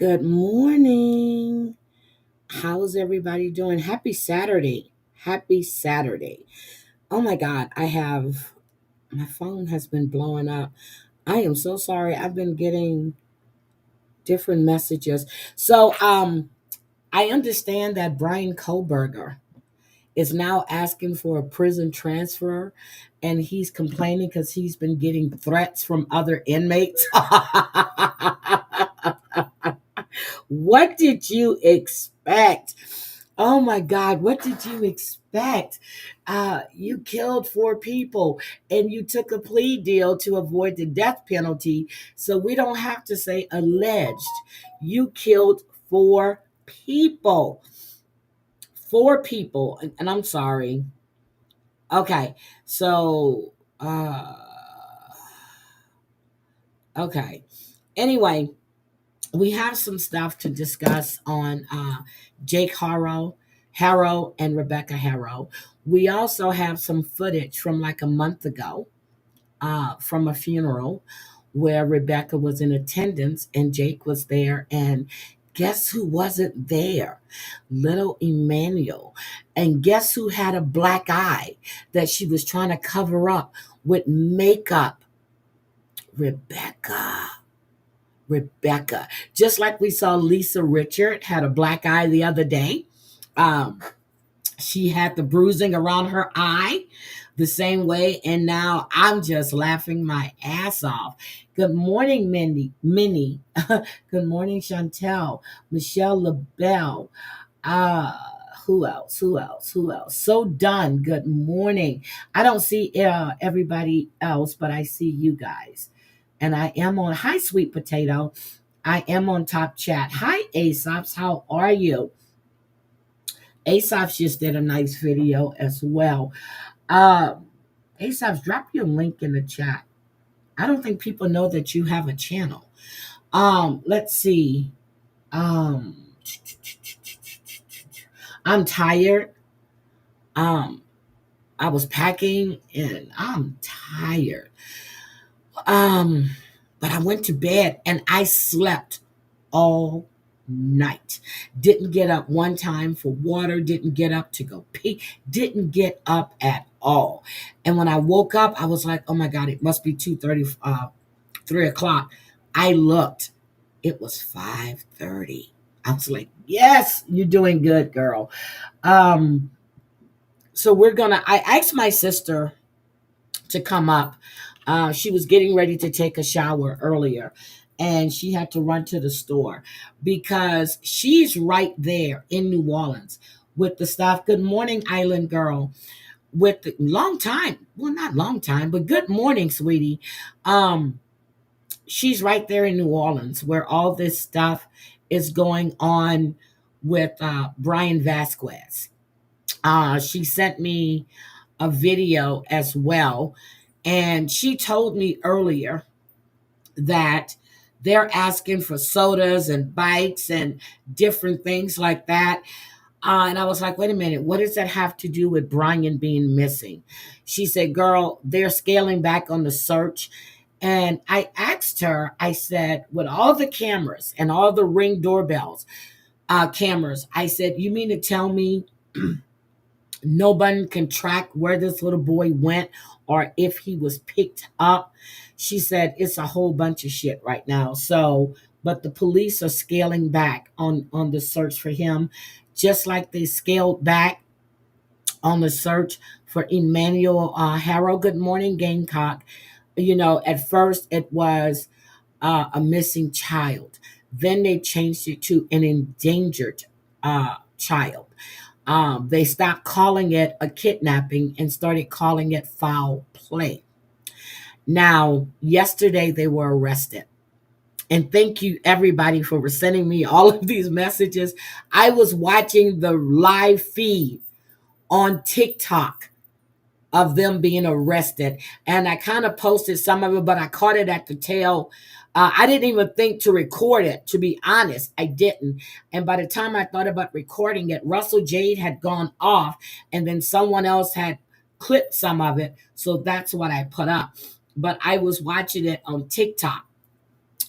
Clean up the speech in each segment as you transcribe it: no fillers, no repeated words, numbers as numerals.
Good morning. How's everybody doing? Happy Saturday. Happy Saturday. Oh my God, my phone has been blowing up. I am so sorry. I've been getting different messages. I understand that Bryan Koberger is now asking for a prison transfer and he's complaining because he's been getting threats from other inmates. What did you expect? Oh my God, what did you expect? You killed four people and you took a plea deal to avoid the death penalty. So we don't have to say alleged. You killed four people. Four people. And I'm sorry. Okay. So, okay. Anyway, we have some stuff to discuss on Jake Haro and Rebecca Haro. We also have some footage from like a month ago from a funeral where Rebecca was in attendance and Jake was there. And guess who wasn't there? Little Emmanuel. And guess who had a black eye that she was trying to cover up with makeup? Rebecca. Rebecca. Just like we saw Lisa Richard had a black eye the other day. Um, she had the bruising around her eye the same way, and now I'm just laughing my ass off. Good morning, Minnie. Good morning, Chantel, Michelle LaBelle. Uh, who else? Who else? Who else? So done. Good morning. I don't see everybody else, but I see you guys. And I am on, hi, sweet potato. I am on top chat. Hi, Aesop's. How are you? Aesop's just did a nice video as well. Um, Aesop's, drop your link in the chat. I don't think people know that you have a channel. Let's see. Um, I'm tired. Um, I was packing and I'm tired. Um, but I went to bed and I slept all night. Didn't get up one time for water, didn't get up to go pee, didn't get up at all. And when I woke up, I was like, oh my God, it must be 2:30, 3 o'clock. I looked, it was 5:30. I was like, yes, you're doing good, girl. Um, I asked my sister to come up. She was getting ready to take a shower earlier and she had to run to the store because she's right there in New Orleans with the stuff. Good morning, Island Girl. With the long time, well, not long time, but good morning, sweetie. Um, she's right there in New Orleans where all this stuff is going on with Bryan Vasquez. She sent me a video as well. And she told me earlier that they're asking for sodas and bites and different things like that. And I was like, wait a minute, what does that have to do with Bryan being missing? She said, girl, they're scaling back on the search. And I asked her, I said, with all the cameras and all the Ring doorbells cameras, I said, you mean to tell me nobody can track where this little boy went or if he was picked up? She said it's a whole bunch of shit right now. So, but the police are scaling back on the search for him, just like they scaled back on the search for Emmanuel Haro. Good morning, Gamecock. You know, at first it was a missing child. Then they changed it to an endangered child. They stopped calling it a kidnapping and started calling it foul play. Now, yesterday they were arrested. And thank you, everybody, for sending me all of these messages. I was watching the live feed on TikTok of them being arrested. And I kind of posted some of it, but I caught it at the tail. I didn't even think to record it, to be honest. I didn't. And by the time I thought about recording it, Russell Jade had gone off, and then someone else had clipped some of it. So that's what I put up. But I was watching it on TikTok.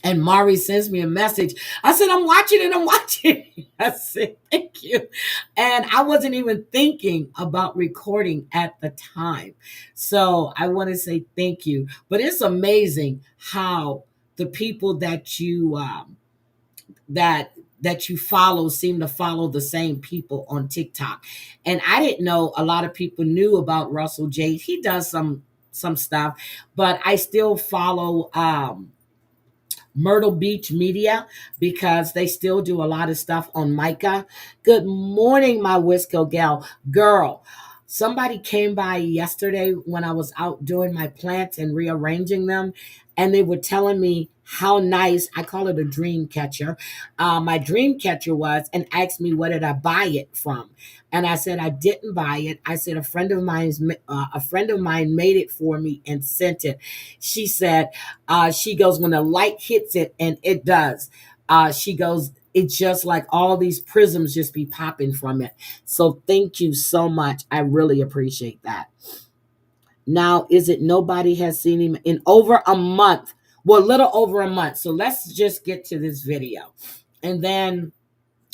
And Mari sends me a message. I said, I'm watching it. I'm watching it. I said, thank you. And I wasn't even thinking about recording at the time. So I want to say thank you. But it's amazing how the people that you follow seem to follow the same people on TikTok. And I didn't know a lot of people knew about Russell J. He does some stuff, but I still follow Myrtle Beach Media because they still do a lot of stuff on Micah. Good morning, my Wisco gal. Girl, somebody came by yesterday when I was out doing my plants and rearranging them, and they were telling me how nice, I call it a dream catcher, my dream catcher was, and asked me where did I buy it from. And I said I didn't buy it. I said a friend of mine made it for me and sent it. She said, she goes, when the light hits it, and it does, she goes, it's just like all these prisms just be popping from it. So thank you so much. I really appreciate that. Now, is it nobody has seen him in over a month? Well, a little over a month. So let's just get to this video. And then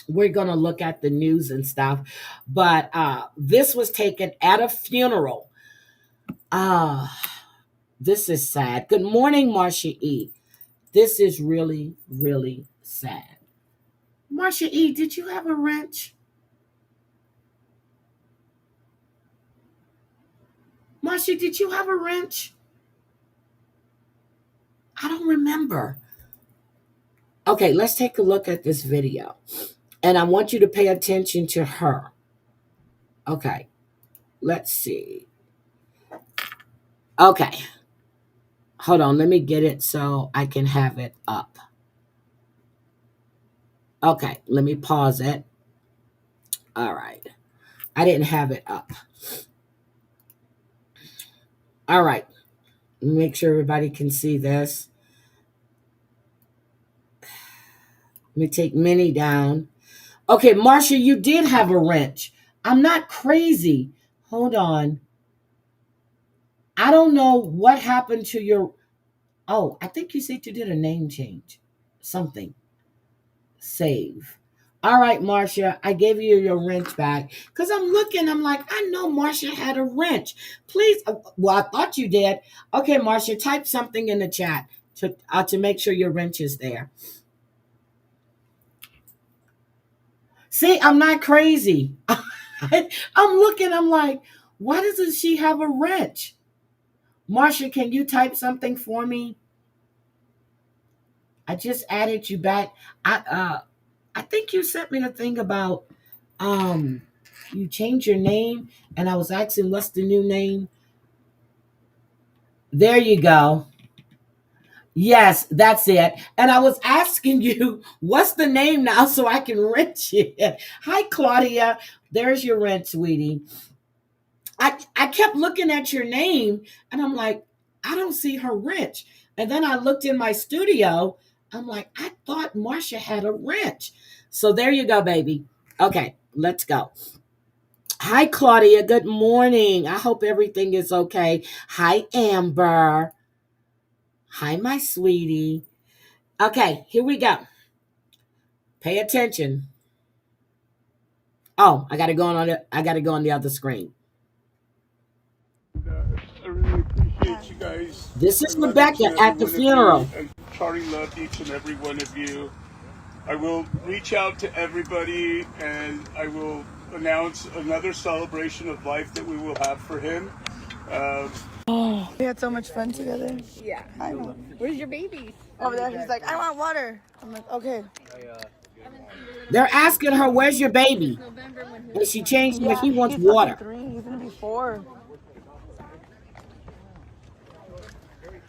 we're going to look at the news and stuff. But this was taken at a funeral. This is sad. Good morning, Marcia E. This is really, really sad. Marcia E., did you have a wrench? Marcia, did you have a wrench? I don't remember. Okay, let's take a look at this video. And I want you to pay attention to her. Okay, let's see. Okay. Hold on, let me get it so I can have it up. Okay, let me pause it. All right. I didn't have it up. All right. Make sure everybody can see this. Let me take Minnie down. Okay, Marcia, you did have a wrench. I'm not crazy. Hold on. I don't know what happened to your... Oh, I think you said you did a name change. Something. Save. All right, Marcia, I gave you your wrench back. Because I'm looking, I'm like, I know Marcia had a wrench. Please, well, I thought you did. Okay, Marcia, type something in the chat to make sure your wrench is there. See, I'm not crazy. I'm looking, I'm like, why doesn't she have a wrench? Marcia, can you type something for me? I just added you back. I think you sent me the thing about you changed your name, and I was asking what's the new name. There you go. Yes, that's it. And I was asking you what's the name now so I can rent it. Hi, Claudia. There's your rent, sweetie. I kept looking at your name and I'm like, I don't see her wrench. And then I looked in my studio. I'm like, I thought Marcia had a wrench. So there you go, baby. Okay, let's go. Hi, Claudia. Good morning. I hope everything is okay. Hi, Amber. Hi, my sweetie. Okay, here we go. Pay attention. Oh, I gotta go on the other screen. I really appreciate you guys. This is I love each Rebecca and at every the one of you. funeral. And Charlie loved each and every one of you. I will reach out to everybody and I will announce another celebration of life that we will have for him. We had so much fun together. Yeah. I know. Where's your baby? Over there, he's like, I want water. I'm like, okay. They're asking her, "Where's your baby?" November when he And was she born. changed, but Yeah, he wants he's fucking water. 3. He's gonna be 4.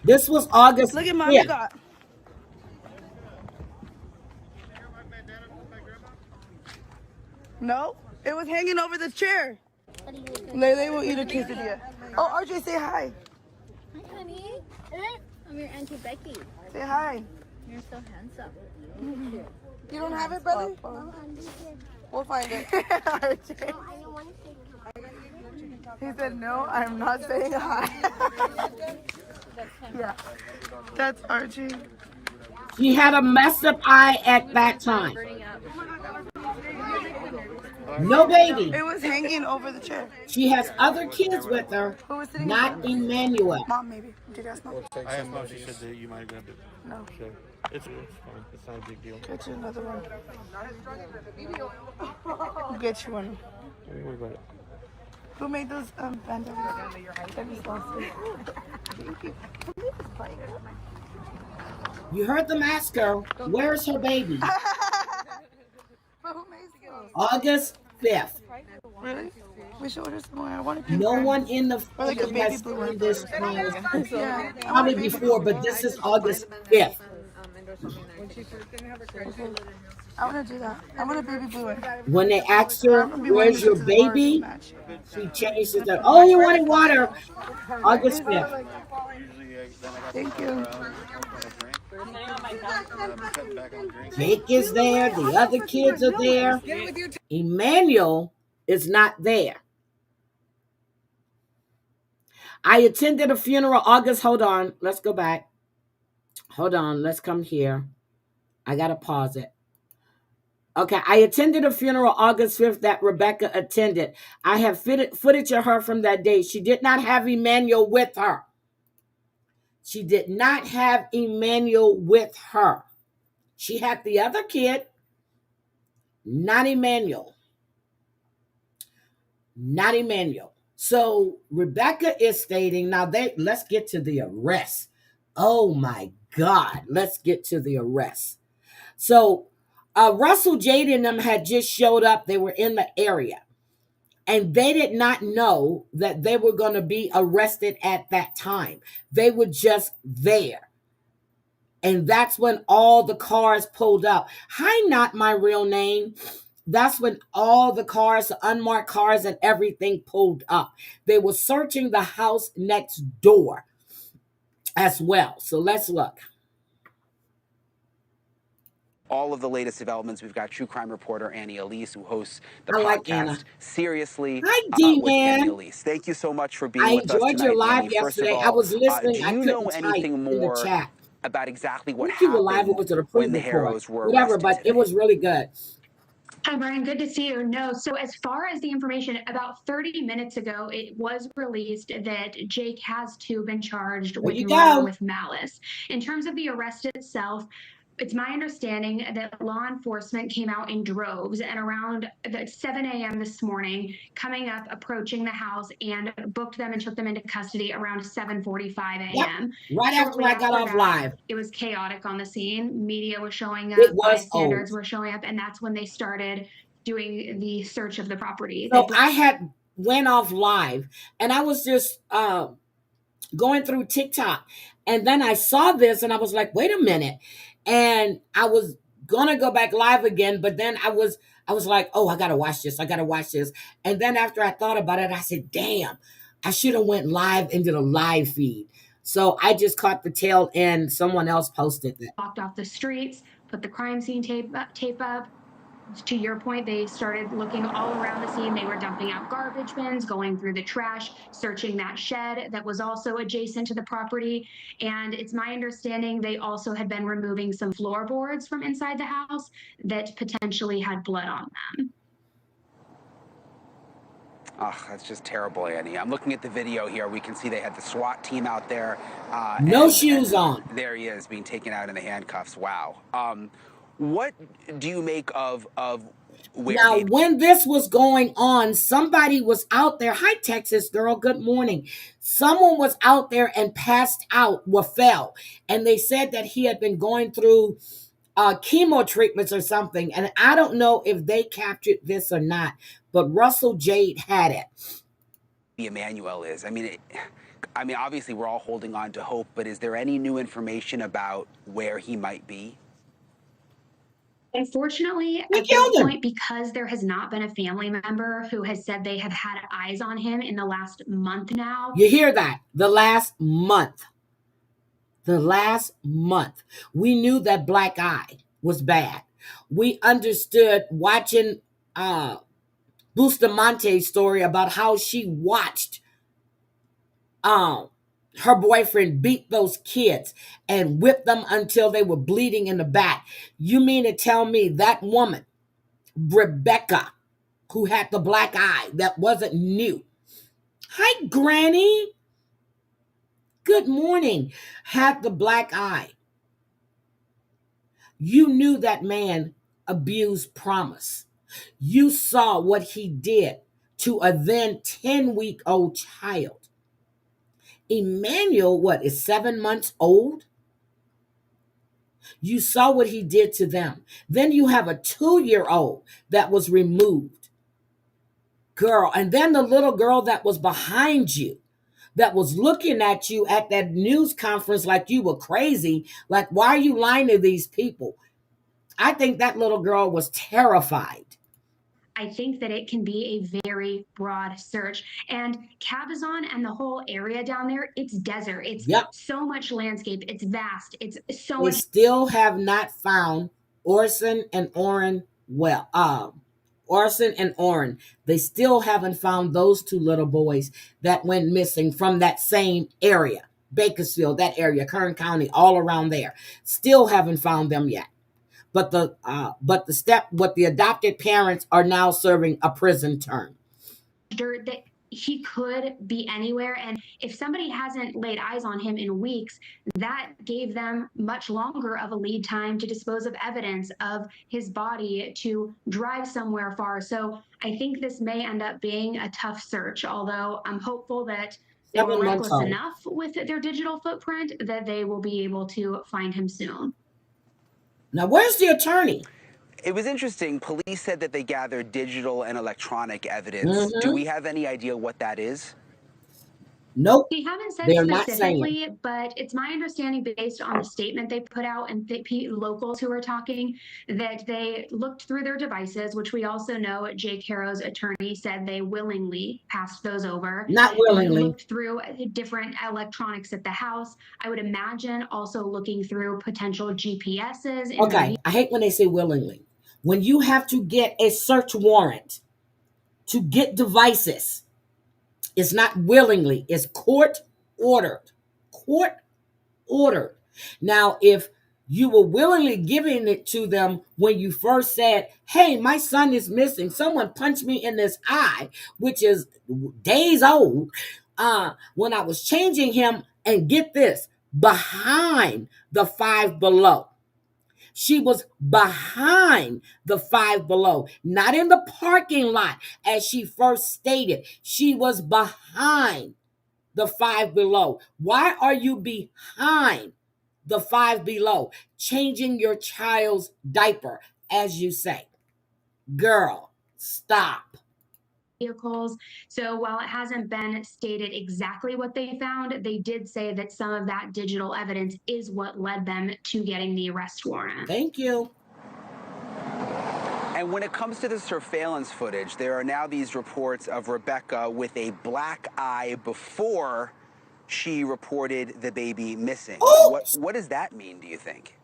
This was August Look at mommy 5th. got. No, it was hanging over the chair. Lele will eat a quesadilla. Oh, RJ, say hi. Hi, honey. I'm your Auntie Becky. Say hi. You're so handsome. You don't have it, brother? We'll find it. RJ. He said, no, I'm not saying hi. Yeah, that's RJ. She had a messed up eye at that time. No baby. It was hanging over the chair. She has other kids with her, Who was sitting in not front? Emmanuel. Mom, maybe. Did you ask mom? I asked mom. She said that you might have grabbed it. No. So it's fine. It's not a big deal. Get you another one. I'll get you one. Don't worry about it. Who made those bandanas? Debbie's lost it. Thank you. You heard them ask her, where's her baby? But who made those? August 5th. Really? We should order some more. I want a No pink one in the or like a family baby has blue seen one. this child. Yeah. Probably before, but this is August 5th. I want to do that. I want a baby blue one. When they asked her, I'm gonna be wearing where's your this to the bars to baby? match. She changed it to, oh, you wanted water. August 5th. Thank you. Jake is there. The other kids are there. Emmanuel is not there. I attended a funeral August. Hold on. Let's go back. Hold on. Let's come here. I got to pause it. Okay. I attended a funeral August 5th that Rebecca attended. I have footage of her from that day. She did not have Emmanuel with her. She did not have Emmanuel with her. She had the other kid, not Emmanuel. Not Emmanuel. So Rebecca is stating, now let's get to the arrest. Oh my God, let's get to the arrest. So Russell, Jade, and them had just showed up. They were in the area. And they did not know that they were going to be arrested at that time. They were just there. And that's when all the cars pulled up. Hi, not my real name. That's when all the cars, the unmarked cars and everything pulled up. They were searching the house next door as well. So let's look. All of the latest developments. We've got true crime reporter Annie Elise, who hosts the I like podcast Anna. Seriously Hi, with Annie D-Man. Elise. Thank you so much for being I with us enjoyed your tonight, live Annie. First of yesterday. I all, was listening. do I you know couldn't type anything in the more chat. about exactly I what think you were live or happened was it a when the pre-record? Haros were Whatever, arrested but today? it was really good. Hi, Bryan. Good to see you. No, so as far as the information, about 30 minutes ago, it was released that Jake has too been charged There with you murder go. with malice. In terms of the arrest itself, it's my understanding that law enforcement came out in droves and around 7 a.m. this morning, coming up, approaching the house, and booked them and took them into custody around 7:45 a.m. Yep. Right after I got off live. It was chaotic on the scene. Media was showing up, It was bystanders old. were showing up, and that's when they started doing the search of the property. So I had went off live and I was just going through TikTok. And then I saw this and I was like, wait a minute. And I was gonna go back live again, but then I was like, oh, I gotta watch this. I gotta watch this. And then after I thought about it, I said, damn, I should have went live into the live feed. So I just caught the tail end. Someone else posted it. Blocked off the streets, put the crime scene tape up. To your point, they started looking all around the scene. They were dumping out garbage bins, going through the trash, searching that shed that was also adjacent to the property. And it's my understanding they also had been removing some floorboards from inside the house that potentially had blood on them. Oh, that's just terrible, Annie. I'm looking at the video here. We can see they had the SWAT team out there. No shoes on. There he is, being taken out in the handcuffs. Wow. What do you make of where now, when this was going on, somebody was out there. Hi, Texas girl. Good morning. Someone was out there and passed out, fell. And they said that he had been going through chemo treatments or something. And I don't know if they captured this or not, but Russell Jade had it. Emmanuel is? I mean, obviously we're all holding on to hope, but is there any new information about where he might be? Unfortunately, at this point, because there has not been a family member who has said they have had eyes on him in the last month now. You hear that? The last month. The last month. We knew that black eye was bad. We understood watching Bustamante's story about how she watched Her boyfriend beat those kids and whipped them until they were bleeding in the back. You mean to tell me that woman, Rebecca, who had the black eye that wasn't new? Hi, Granny. Good morning. Had the black eye. You knew that man abused Promise. You saw what he did to a then 10-week-old child. Emmanuel, what, is 7 months old? You saw what he did to them. Then you have a 2-year-old that was removed. Girl, and then the little girl that was behind you, that was looking at you at that news conference like you were crazy. Like, why are you lying to these people? I think that little girl was terrified. I think that it can be a very broad search. And Cabazon and the whole area down there, it's desert. It's Yep. so much landscape. It's vast. It's so They much. still have not found Orson and Orrin. Orson and Orrin. They still haven't found those two little boys that went missing from that same area, Bakersfield, that area, Kern County, all around there. Still haven't found them yet. But the adopted parents are now serving a prison term. Dirt that he could be anywhere, and if somebody hasn't laid eyes on him in weeks, that gave them much longer of a lead time to dispose of evidence of his body, to drive somewhere far. So I think this may end up being a tough search, although I'm hopeful that they were 7 months reckless old. enough with their digital footprint that they will be able to find him soon. Now, where's the attorney? It was interesting. Police said that they gathered digital and electronic evidence. Do we have any idea what that is? Nope. They haven't said They're not specifically, saying. but it's my understanding, based on the statement they put out and the locals who are talking, that they looked through their devices, which we also know Jake Haro's attorney said they willingly passed those over. Not willingly. Looked through different electronics at the house. I would imagine also looking through potential GPSs. Okay, I hate when they say willingly. When you have to get a search warrant to get devices, it's not willingly, it's court ordered. Court ordered. Now, if you were willingly giving it to them when you first said, hey, my son is missing, someone punched me in this eye, which is days old, when I was changing him, and get this, behind the Five Below. She was behind the Five Below, not in the parking lot, as she first stated. She was behind the Five Below. Why are you behind the Five Below? Changing your child's diaper, as you say. Girl, stop. Vehicles. So while it hasn't been stated exactly what they found, they did say that some of that digital evidence is what led them to getting the arrest warrant. Thank you. And when it comes to the surveillance footage, there are now these reports of Rebecca with a black eye before she reported the baby missing. What does that mean, do you think?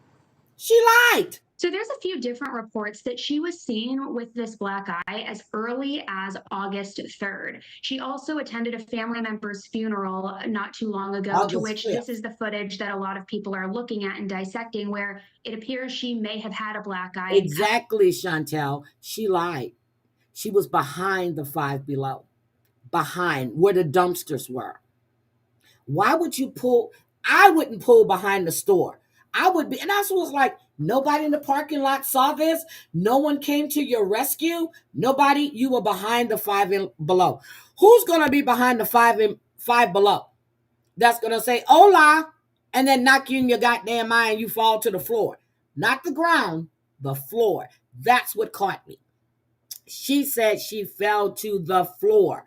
She lied. So there's a few different reports that she was seen with this black eye as early as August 3rd. She also attended a family member's funeral not too long ago, to which this is the footage that a lot of people are looking at and dissecting, where it appears she may have had a black eye. Exactly, Chantel. She lied. She was behind the Five Below, behind where the dumpsters were. Why would you pull? I wouldn't pull behind the store. I would be, and I was like, nobody in the parking lot saw this. No one came to your rescue. Nobody. You were behind the Five Below. Who's gonna be behind the Five Below? That's gonna say hola, and then knock you in your goddamn eye and you fall to the floor, not the ground, the floor. That's what caught me. She said she fell to the floor.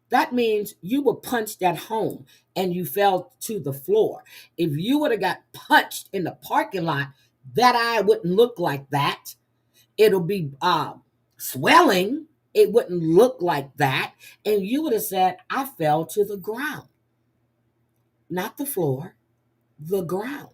That means you were punched at home and you fell to the floor. If you would have got punched in the parking lot, that eye wouldn't look like that. It'll be swelling. It wouldn't look like that. And you would have said, I fell to the ground. Not the floor, the ground.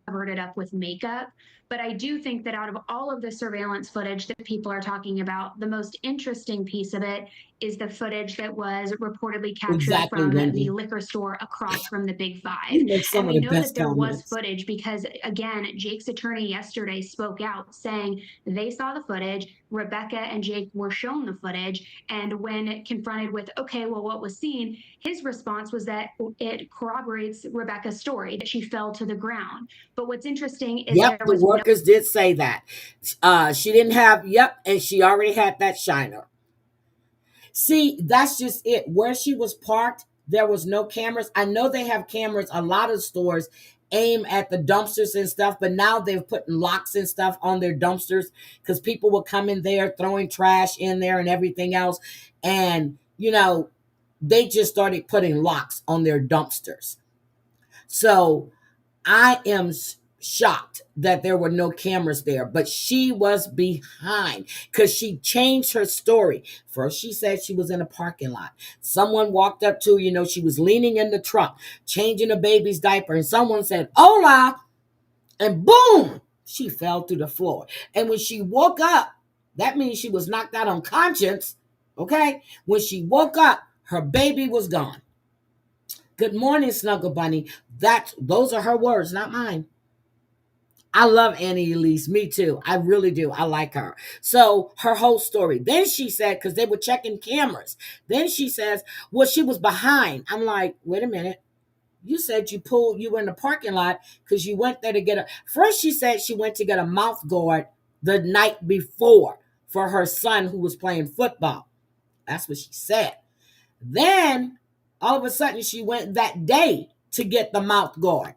covered it up with makeup. But I do think that out of all of the surveillance footage that people are talking about, the most interesting piece of it is the footage that was reportedly captured Exactly, from the Wendy. liquor store across from the Big Five. You make some And of we the know that best there was comments. footage because, again, Jake's attorney yesterday spoke out saying they saw the footage. Rebecca and Jake were shown the footage. And when confronted with, okay, well, what was seen, his response was that it corroborates Rebecca's story, that she fell to the ground. But what's interesting is Yep, there the was no workers did say that. She didn't have, yep, and she already had that shiner. See, that's just it. Where she was parked, there was no cameras. I know they have cameras. A lot of stores aim at the dumpsters and stuff, but now they're putting locks and stuff on their dumpsters because people will come in there throwing trash in there and everything else. And, they just started putting locks on their dumpsters. So I am shocked that there were no cameras there, but she was behind because she changed her story. First, she said she was in a parking lot. Someone walked up to, she was leaning in the truck, changing a baby's diaper, and someone said, "Hola," and boom, she fell through the floor. And when she woke up, that means she was knocked out unconscious. Okay? When she woke up, her baby was gone. Good morning, Snuggle Bunny. Those are her words, not mine. I love Annie Elise. Me too. I really do. I like her. So her whole story. Then she said, because they were checking cameras. Then she says, well, she was behind. I'm like, wait a minute. You said you were in the parking lot because you went there to first she said she went to get a mouth guard the night before for her son who was playing football. That's what she said. Then all of a sudden she went that day to get the mouth guard.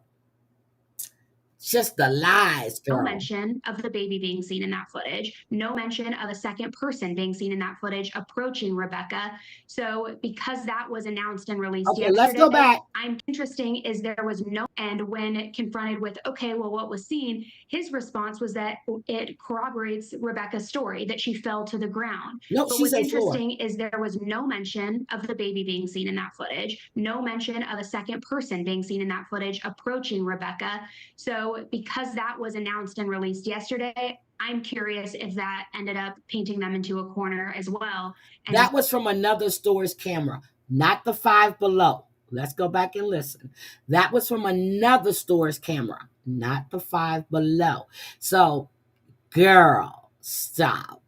Just the lies, girl. No mention of the baby being seen in that footage. No mention of a second person being seen in that footage approaching Rebecca. So because that was announced and released Okay, yesterday, let's go back. I'm interesting is there was no, and when confronted with, okay, well, what was seen, his response was that it corroborates Rebecca's story, that she fell to the ground. Nope, but she what's said floor. interesting is there was no mention of the baby being seen in that footage. No mention of a second person being seen in that footage approaching Rebecca. So because that was announced and released yesterday, I'm curious if that ended up painting them into a corner as well. And that was from another store's camera, not the Five Below. Let's go back and listen. That was from another store's camera, not the Five Below. So, girl, stop.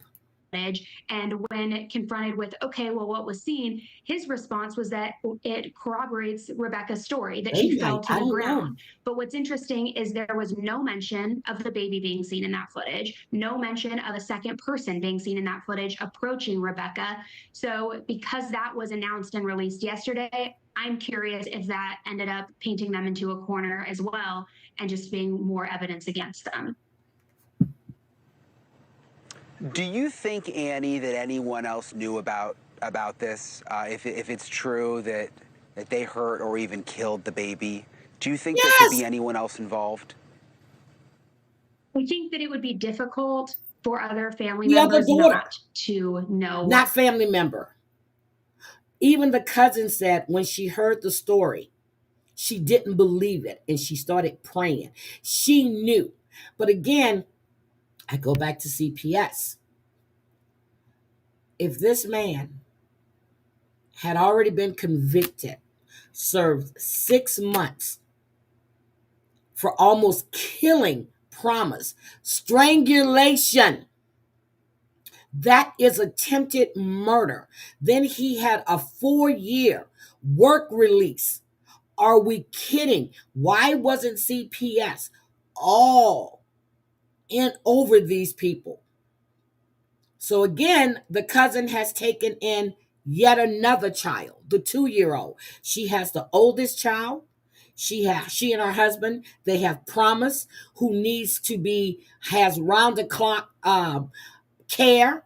and when confronted with, okay, well, what was seen, his response was that it corroborates Rebecca's story, that she fell to the ground. But what's interesting is there was no mention of the baby being seen in that footage, no mention of a second person being seen in that footage approaching Rebecca. So because that was announced and released yesterday, I'm curious if that ended up painting them into a corner as well and just being more evidence against them. Do you think, Annie, that anyone else knew about this? If it's true that they hurt or even killed the baby, do you think there could be anyone else involved? I think that it would be difficult for other family members not to know. Not family member. Even the cousin said when she heard the story, she didn't believe it and she started praying. She knew. But again, I go back to CPS. If this man had already been convicted, served 6 months for almost killing Promise, strangulation, that is attempted murder. Then he had a 4-year work release. Are we kidding? Why wasn't CPS all in over these people? So again, the cousin has taken in yet another child, the 2-year-old. She has the oldest child. She and her husband, they have Promise, who has round the clock care.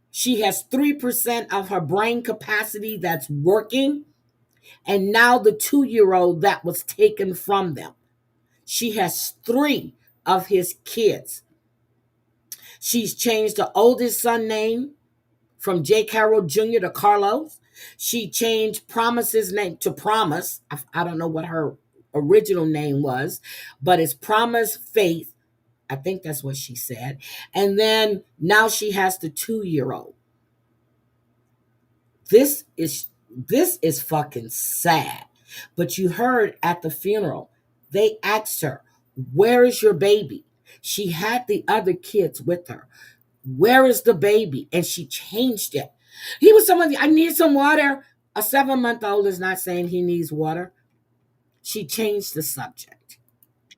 She has 3% of her brain capacity that's working. And now the 2-year-old that was taken from them. She has 3 of his kids. She's changed the oldest son name from Jake Haro Jr. to Carlos. She changed Promise's name to Promise. I don't know what her original name was, but it's Promise Faith. I think that's what she said. And then now she has the 2-year-old. This is fucking sad. But you heard at the funeral, they asked her, "Where is your baby?" She had the other kids with her. "Where is the baby?" And she changed it. He was someone, "I need some water." A 7-month-old is not saying he needs water. She changed the subject.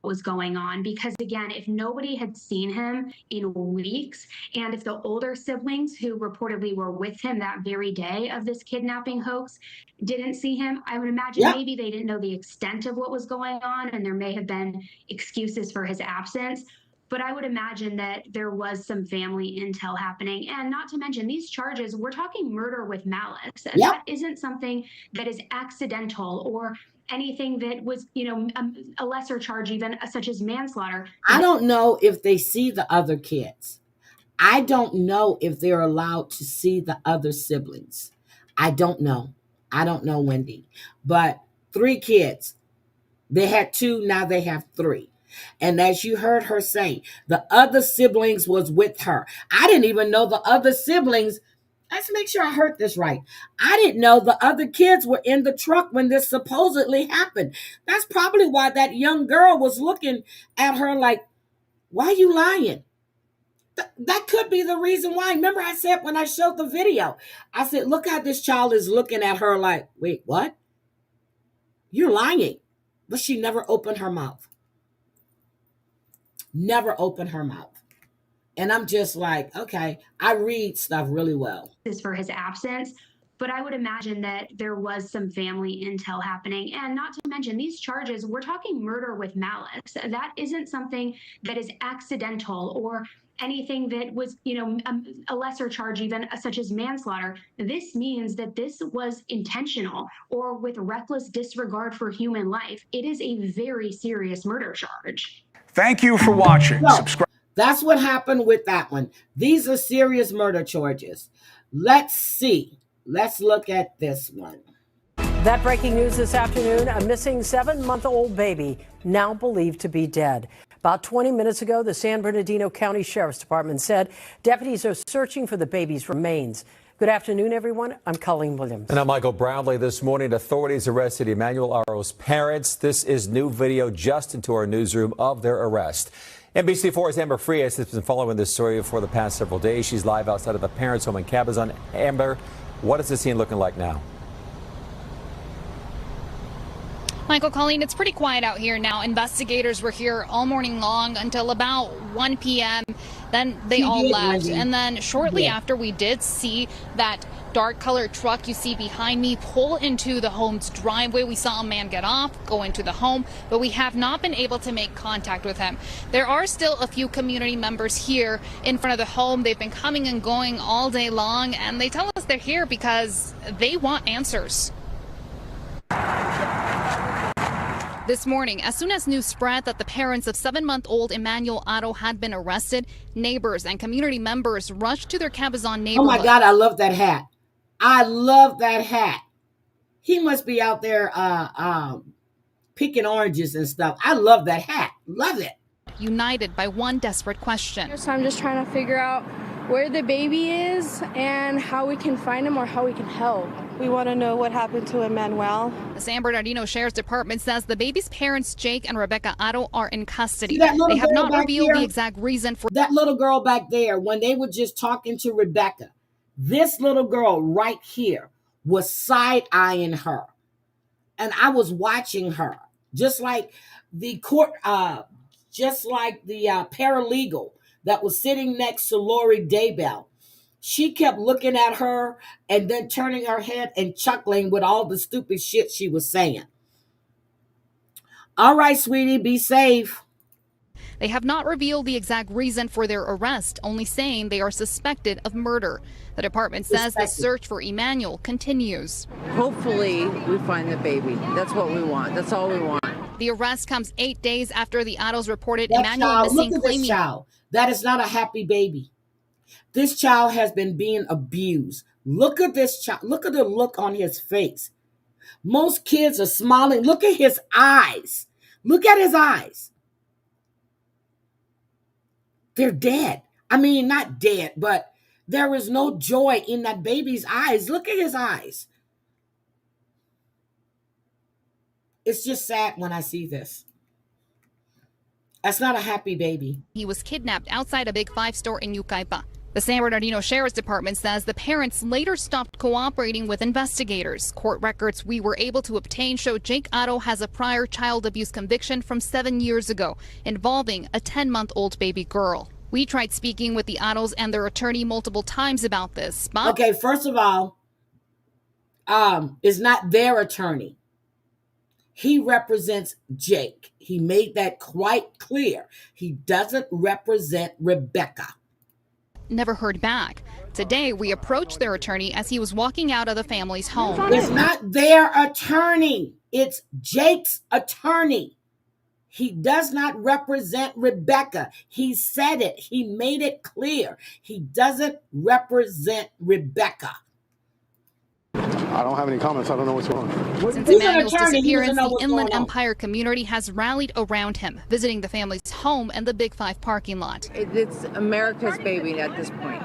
Was going on, because again, if nobody had seen him in weeks, and if the older siblings who reportedly were with him that very day of this kidnapping hoax didn't see him, I would imagine maybe they didn't know the extent of what was going on, and there may have been excuses for his absence. But I would imagine that there was some family intel happening. And not to mention these charges, we're talking murder with malice. That isn't something that is accidental or anything that was, a lesser charge, even such as manslaughter. I don't know if they see the other kids. I don't know if they're allowed to see the other siblings. I don't know. I don't know, Wendy. But 3 kids. They had 2, now they have 3. And as you heard her say, the other siblings was with her. I didn't even know the other siblings. Let's make sure I heard this right. I didn't know the other kids were in the truck when this supposedly happened. That's probably why that young girl was looking at her like, "Why are you lying?" That could be the reason why. Remember I said when I showed the video, I said, "Look how this child is looking at her like, wait, what? You're lying." But she never opened her mouth. Never opened her mouth. And I'm just like, okay, I read stuff really well. Is for his absence. But I would imagine that there was some family intel happening. And not to mention these charges, we're talking murder with malice. That isn't something that is accidental or anything that was, a lesser charge, even such as manslaughter. This means that this was intentional or with reckless disregard for human life. It is a very serious murder charge. Thank you for watching. So, Subscribe. that's what happened with that one. These are serious murder charges. Let's see. Let's look at this one. That breaking news this afternoon, a missing 7-month-old baby now believed to be dead. About 20 minutes ago, the San Bernardino County Sheriff's Department said deputies are searching for the baby's remains. Good afternoon, everyone. I'm Colleen Williams. And I'm Michael Brownlee. This morning, authorities arrested Emmanuel Haro's parents. This is new video just into our newsroom of their arrest. NBC4's Amber Frias has been following this story for the past several days. She's live outside of the parents' home in Cabazon. Amber, what is the scene looking like now? Michael, Colleen, it's pretty quiet out here now. Investigators were here all morning long until about 1 p.m. Then they all left. And then shortly after, we did see that dark colored truck you see behind me pull into the home's driveway. We saw a man get off, go into the home, but we have not been able to make contact with him. There are still a few community members here in front of the home. They've been coming and going all day long, and they tell us they're here because they want answers. This morning, as soon as news spread that the parents of 7-month-old Emmanuel Haro had been arrested, neighbors and community members rushed to their Cabazon neighborhood. Oh my God, I love that hat. I love that hat. He must be out there picking oranges and stuff. I love that hat. Love it. United by one desperate question. So I'm just trying to figure out where the baby is and how we can find him or how we can help. We want to know what happened to Emmanuel. The San Bernardino Sheriff's Department says the baby's parents, Jake and Rebecca Haro, are in custody. They have not revealed the exact reason for that little girl back there. When they were just talking to Rebecca, this little girl right here was side-eyeing her. And I was watching her, just like the court, just like the paralegal that was sitting next to Lori Daybell. She kept looking at her and then turning her head and chuckling with all the stupid shit she was saying. All right, sweetie, be safe. They have not revealed the exact reason for their arrest, only saying they are suspected of murder. The department says the search for Emmanuel continues. Hopefully, we find the baby. That's what we want. That's all we want. The arrest comes 8 days after the Haros reported that Emmanuel child, missing. Look at this child. That is not a happy baby. This child has been being abused. Look at this child. Look at the look on his face. Most kids are smiling. Look at his eyes. Look at his eyes. They're dead. I mean, not dead, but there is no joy in that baby's eyes. Look at his eyes. It's just sad when I see this. That's not a happy baby. He was kidnapped outside a Big Five store in Yucaipa. The San Bernardino Sheriff's Department says the parents later stopped cooperating with investigators. Court records we were able to obtain show Jake Haro has a prior child abuse conviction from 7 years ago involving a 10-month-old baby girl. We tried speaking with the Haros and their attorney multiple times about this. But okay, first of all, it's not their attorney. He represents Jake. He made that quite clear. He doesn't represent Rebecca. Never heard back. Today, we approached their attorney as he was walking out of the family's home. It's not their attorney. It's Jake's attorney. He does not represent Rebecca. He said it. He made it clear. He doesn't represent Rebecca. I don't have any comments. I don't know what's going on. Since Emmanuel's disappearance, the Inland Empire community has rallied around him, visiting the family's home and the Big Five parking lot. It's America's baby at this point.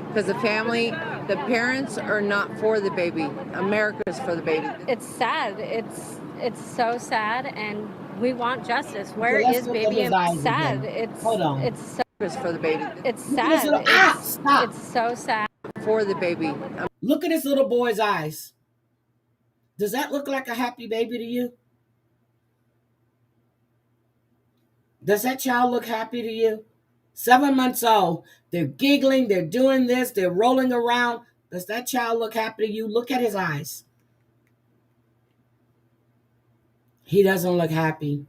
Because the family, the parents are not for the baby. America's for the baby. It's sad. It's so sad, and we want justice. Where is baby? It's sad. It's so for the baby. It's sad. It's so sad. For the baby. Look at this little boy's eyes. Does that look like a happy baby to you? Does that child look happy to you? 7 months old. They're giggling. They're doing this. They're rolling around. Does that child look happy to you? Look at his eyes. He doesn't look happy.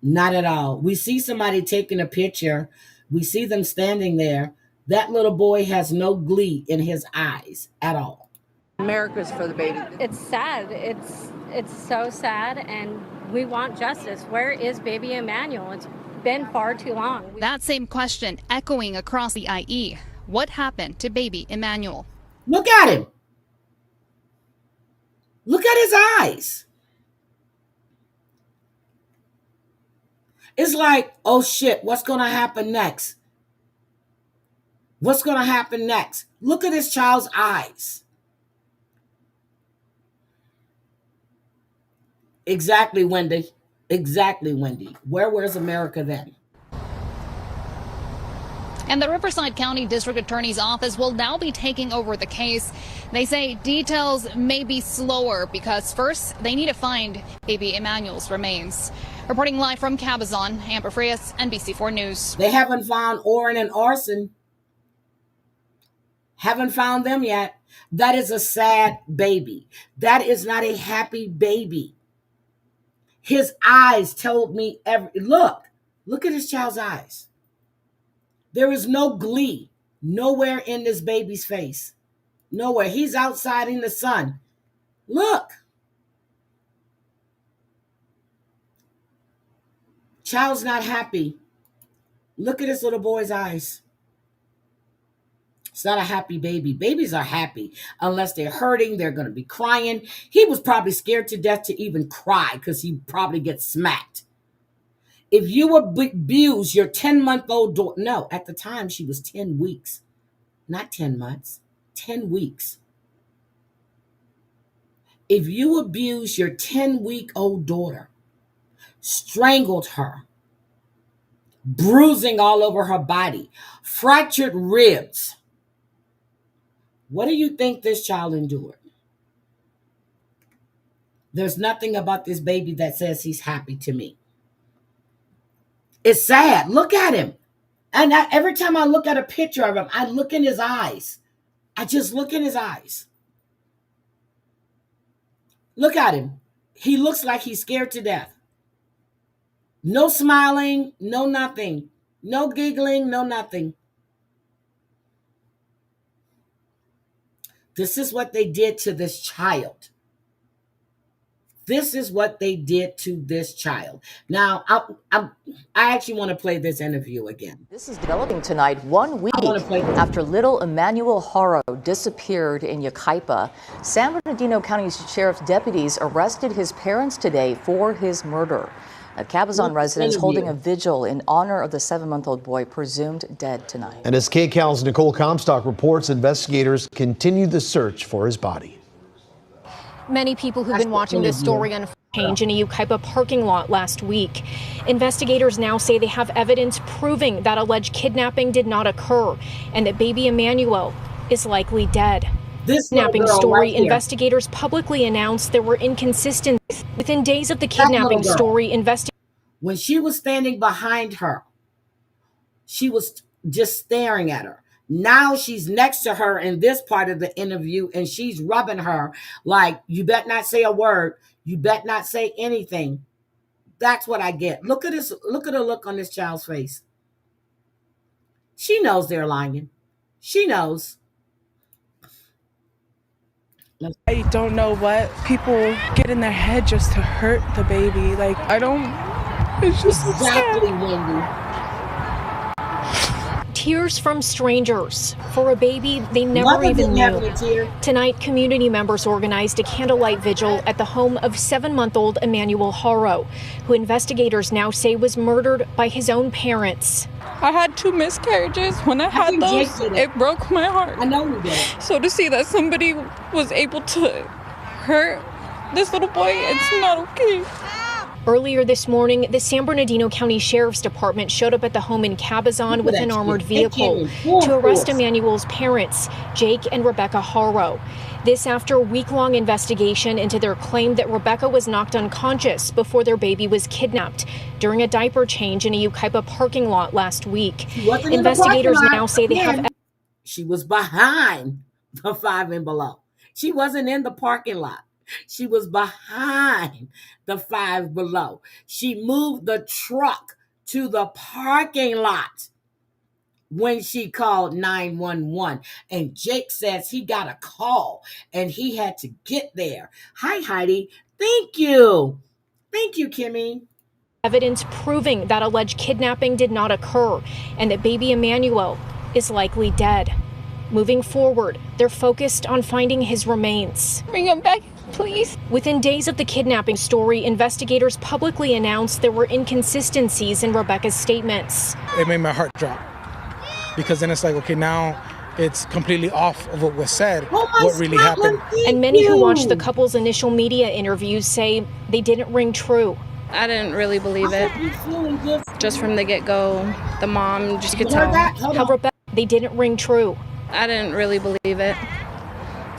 Not at all. We see somebody taking a picture. We see them standing there. That little boy has no glee in his eyes at all. America's for the baby. It's sad. It's so sad, and we want justice. Where is baby Emmanuel? It's been far too long. That same question echoing across the IE. What happened to baby Emmanuel? Look at him. Look at his eyes. It's like, oh shit, what's going to happen next? What's going to happen next? Look at this child's eyes. Exactly, Wendy. Exactly, Wendy. Where was America then? And the Riverside County District Attorney's Office will now be taking over the case. They say details may be slower because first they need to find baby Emmanuel's remains. Reporting live from Cabazon, Amber Frias, NBC4 News. They haven't found Orrin and Arson. Haven't found them yet. That is a sad baby. That is not a happy baby. His eyes told me look at this child's eyes. There is no glee nowhere in this baby's face. Nowhere. He's outside in the sun. Look. Child's not happy. Look at this little boy's eyes. It's not a happy baby. Babies are happy unless they're hurting. They're going to be crying. He was probably scared to death to even cry because he probably gets smacked. If you abuse your 10-month-old daughter, no, at the time she was 10 weeks, not 10 months, 10 weeks. If you abuse your 10-week-old daughter, strangled her, bruising all over her body, fractured ribs, what do you think this child endured? There's nothing about this baby that says he's happy to me. It's sad. Look at him. And every time I look at a picture of him, I look in his eyes. I just look in his eyes. Look at him. He looks like he's scared to death. No smiling, no nothing. No giggling, no nothing. This is what they did to this child. This is what they did to this child. Now, I actually want to play this interview again. This is developing tonight, 1 week after little Emmanuel Haro disappeared in Yucaipa. San Bernardino County Sheriff's deputies arrested his parents today for his murder. Cabazon residents holding a vigil in honor of the 7-month-old boy presumed dead tonight. And as KCAL's Nicole Comstock reports, investigators continue the search for his body. Many people who've been watching this story unfold change in a Yucaipa parking lot last week. Investigators now say they have evidence proving that alleged kidnapping did not occur and that baby Emmanuel is likely dead. This kidnapping story, investigators publicly announced there were inconsistencies. Within days of the kidnapping story, when she was standing behind her, she was just staring at her. Now she's next to her in this part of the interview, and she's rubbing her like, you bet not say a word. You bet not say anything. That's what I get. Look at this. Look at the look on this child's face. She knows they're lying. She knows. I don't know what people get in their head just to hurt the baby. Like, I don't, it's just exactly, Wendy. Tears from strangers for a baby they never even knew. Tonight, community members organized a candlelight vigil at the home of 7-month-old Emmanuel Haro, who investigators now say was murdered by his own parents. I had 2 miscarriages. When I had those, it broke my heart. I know you did. So to see that somebody was able to hurt this little boy, it's not okay. Earlier this morning, the San Bernardino County Sheriff's Department showed up at the home in Cabazon with an armored vehicle to arrest Emmanuel's parents, Jake and Rebecca Haro. This after a week-long investigation into their claim that Rebecca was knocked unconscious before their baby was kidnapped during a diaper change in a Yucaipa parking lot last week. Investigators now say they have... She was behind the 5 and below. She wasn't in the parking lot. She was behind the 5 below. She moved the truck to the parking lot when she called 911. And Jake says he got a call and he had to get there. Hi, Heidi. Thank you. Thank you, Kimmy. Evidence proving that alleged kidnapping did not occur and that baby Emmanuel is likely dead. Moving forward, they're focused on finding his remains. Bring him back, please. Within days of the kidnapping story, investigators publicly announced there were inconsistencies in Rebecca's statements. It made my heart drop because then it's like, okay, now it's completely off of what was said, what really happened. And many who watched the couple's initial media interviews say they didn't ring true. I didn't really believe it. Just from the get-go, the mom just could tell. How Rebecca, they didn't ring true. I didn't really believe it.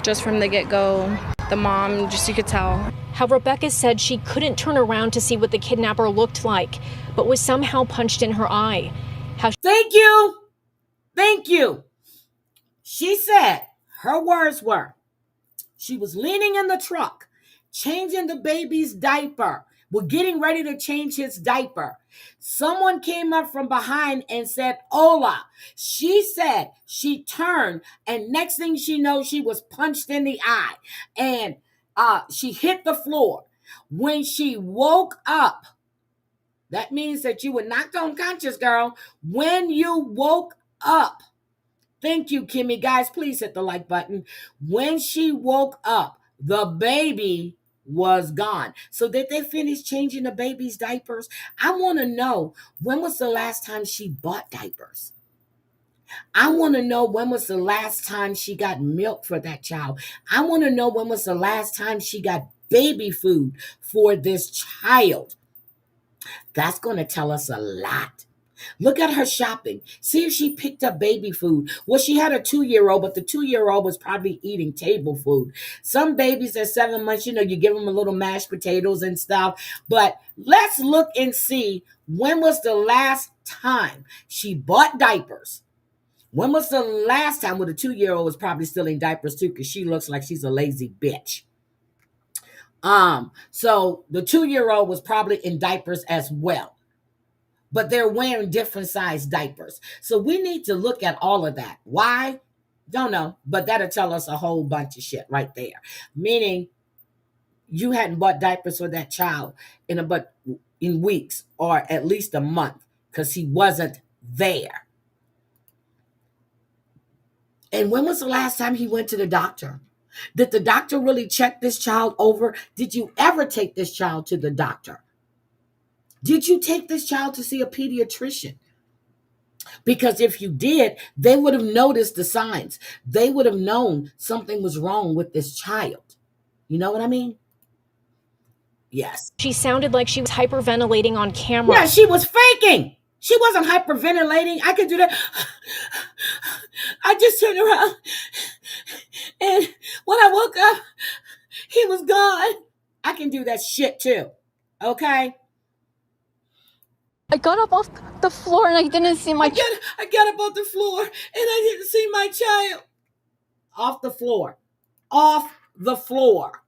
Just from the get-go, the mom, just you could tell. How Rebecca said she couldn't turn around to see what the kidnapper looked like, but was somehow punched in her eye. Thank you. Thank you. She said, her words were, she was leaning in the truck, changing the baby's diaper. We're getting ready to change his diaper. Someone came up from behind and said, "Hola." She said she turned, and next thing she knows, she was punched in the eye, and she hit the floor. When she woke up, that means that you were knocked unconscious, girl. When you woke up, thank you, Kimmy. Guys, please hit the like button. When she woke up, the baby was gone. So did they finish changing the baby's diapers? I want to know, when was the last time she bought diapers? I want to know, when was the last time she got milk for that child? I want to know, when was the last time she got baby food for this child? That's going to tell us a lot. Look at her shopping. See if she picked up baby food. Well, she had a 2-year-old, but the 2-year-old was probably eating table food. Some babies at 7 months, you give them a little mashed potatoes and stuff. But let's look and see, when was the last time she bought diapers? When was the last time? Well, the 2-year-old was probably still in diapers too, because she looks like she's a lazy bitch. So the 2-year-old was probably in diapers as well. But they're wearing different size diapers. So we need to look at all of that. Why? Don't know. But that'll tell us a whole bunch of shit right there. Meaning, you hadn't bought diapers for that child in weeks or at least a month because he wasn't there. And when was the last time he went to the doctor? Did the doctor really check this child over? Did you ever take this child to the doctor? Did you take this child to see a pediatrician? Because if you did, they would have noticed the signs. They would have known something was wrong with this child. You know what I mean? Yes. She sounded like she was hyperventilating on camera. Yeah, she was faking. She wasn't hyperventilating. I could do that. I just turned around, and when I woke up, he was gone. I can do that shit too. Okay? I got up off the floor and I didn't see my I got up off the floor and I didn't see my child. Off the floor. Off the floor.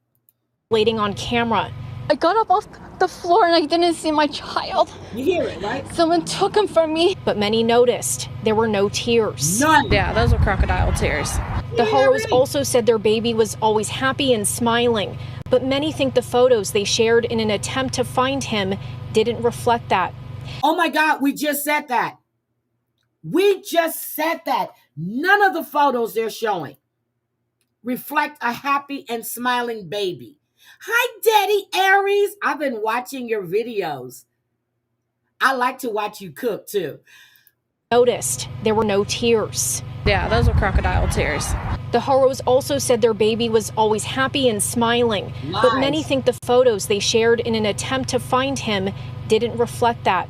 Waiting on camera. I got up off the floor and I didn't see my child. You hear it, right? Someone took him from me. But many noticed there were no tears. None. Yeah, those were crocodile tears. The Haros also said their baby was always happy and smiling, but many think the photos they shared in an attempt to find him didn't reflect that. Oh my God, we just said that. We just said that. None of the photos they're showing reflect a happy and smiling baby. Hi, Daddy Aries. I've been watching your videos. I like to watch you cook too. Noticed there were no tears. Yeah, those were crocodile tears. The Haros also said their baby was always happy and smiling, but many think the photos they shared in an attempt to find him didn't reflect that.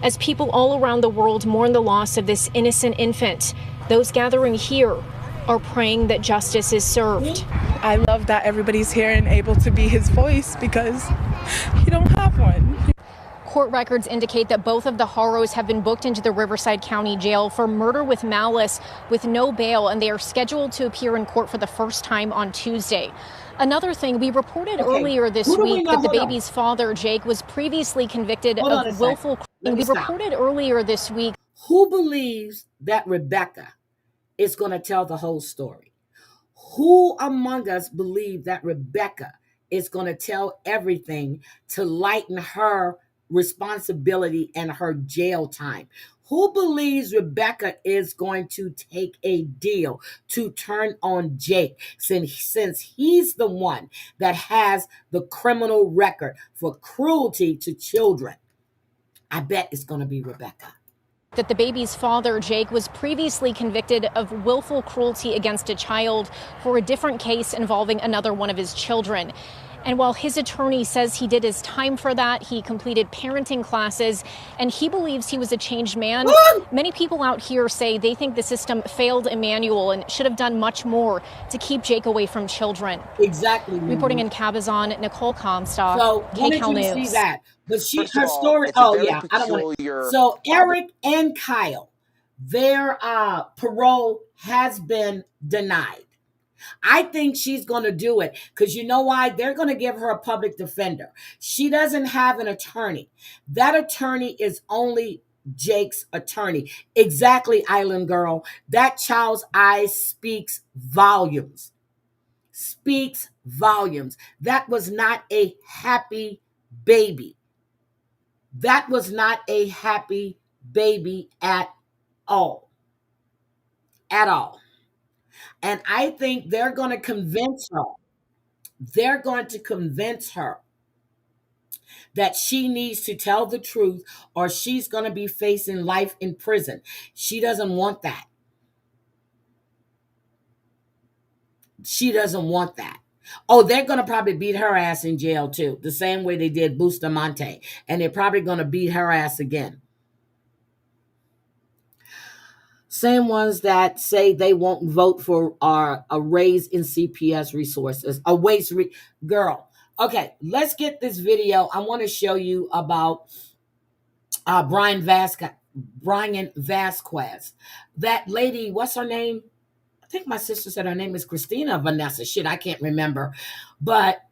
As people all around the world mourn the loss of this innocent infant, those gathering here are praying that justice is served. I love that everybody's here and able to be his voice because he don't have one. Court records indicate that both of the Haros have been booked into the Riverside County Jail for murder with malice with no bail, and they are scheduled to appear in court for the first time on Tuesday. Another thing, we reported earlier this week that the baby's father, Jake, was previously convicted of willful crime. We reported earlier this week. Who believes that Rebecca is going to tell the whole story? Who among us believe that Rebecca is going to tell everything to lighten her responsibility and her jail time? Who believes Rebecca is going to take a deal to turn on Jake since he's the one that has the criminal record for cruelty to children? I bet it's going to be Rebecca. That the baby's father, Jake, was previously convicted of willful cruelty against a child for a different case involving another one of his children. And while his attorney says he did his time for that, he completed parenting classes, and he believes he was a changed man, many people out here say they think the system failed Emmanuel and should have done much more to keep Jake away from children. Exactly. Reporting in Cabazon, Nicole Comstock, So KCAL wanted you to News. see that. But First her of all, story, it's a oh very yeah, I don't want peculiar- to. So Eric and Kyle, their parole has been denied. I think she's going to do it because you know why? They're going to give her a public defender. She doesn't have an attorney. That attorney is only Jake's attorney. Exactly, Island Girl. That child's eyes speaks volumes. Speaks volumes. That was not a happy baby. That was not a happy baby at all. At all. And I think they're going to convince her. They're going to convince her that she needs to tell the truth or she's going to be facing life in prison. She doesn't want that. She doesn't want that. Oh, they're going to probably beat her ass in jail too, the same way they did Bustamante. And they're probably going to beat her ass again. Same ones that say they won't vote for a raise in CPS resources, girl. Okay, let's get this video. I want to show you about Bryan Vasquez. That lady, what's her name? I think my sister said her name is Christina Vanessa. Shit, I can't remember. But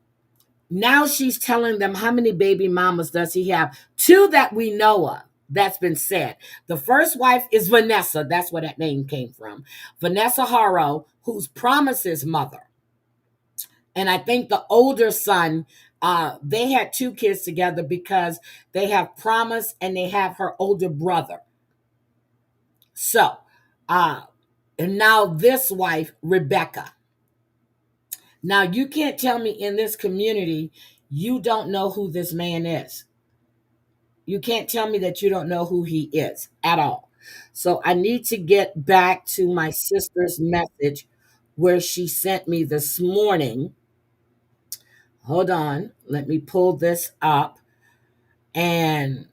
now she's telling them how many baby mamas does he have? 2 that we know of. That's been said. The first wife is Vanessa. That's where that name came from. Vanessa Haro, who's Promise's mother. And I think the older son, they had 2 kids together because they have Promise and they have her older brother. So, and now this wife, Rebecca. Now, you can't tell me in this community you don't know who this man is. You can't tell me that you don't know who he is at all. So I need to get back to my sister's message where she sent me this morning. Hold on. Let me pull this up. And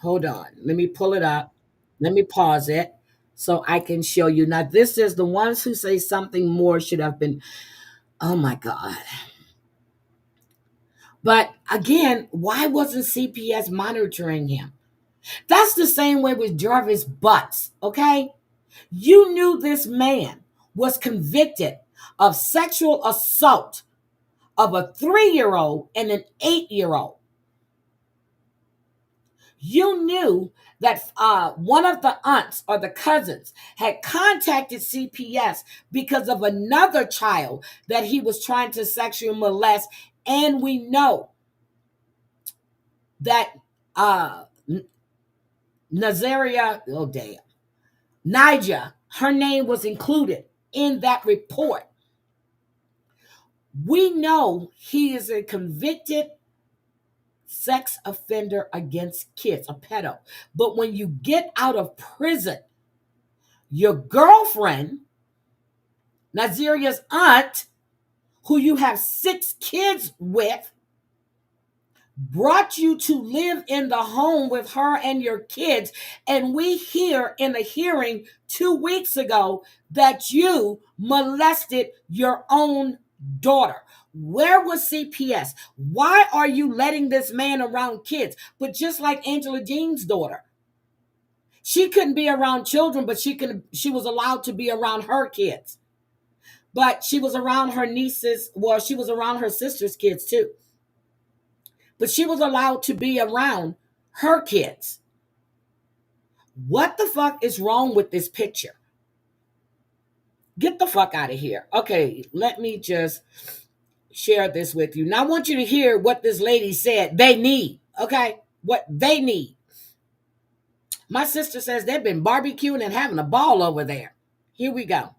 hold on. Let me pull it up. Let me pause it so I can show you. Now, this is the ones who say something more should have been. Oh my God. But again, why wasn't CPS monitoring him? That's the same way with Jarvis Butts, okay? You knew this man was convicted of sexual assault of a 3-year-old and an 8-year-old. You knew that one of the aunts or the cousins had contacted CPS because of another child that he was trying to sexually molest. And we know that Nazaria, oh damn, Nija, her name was included in that report. We know he is a convicted sex offender against kids, a pedo. But when you get out of prison, your girlfriend, Naziria's aunt, who you have 6 kids with, brought you to live in the home with her and your kids. And we hear in a hearing 2 weeks ago that you molested your own daughter. Where was CPS? Why are you letting this man around kids? But just like Angela Jean's daughter, she couldn't be around children, but she was allowed to be around her kids. But she was around her nieces. Well, she was around her sister's kids too. But she was allowed to be around her kids. What the fuck is wrong with this picture? Get the fuck out of here. Okay, let me just share this with you. Now I want you to hear what this lady said they need, okay? What they need. My sister says they've been barbecuing and having a ball over there. Here we go.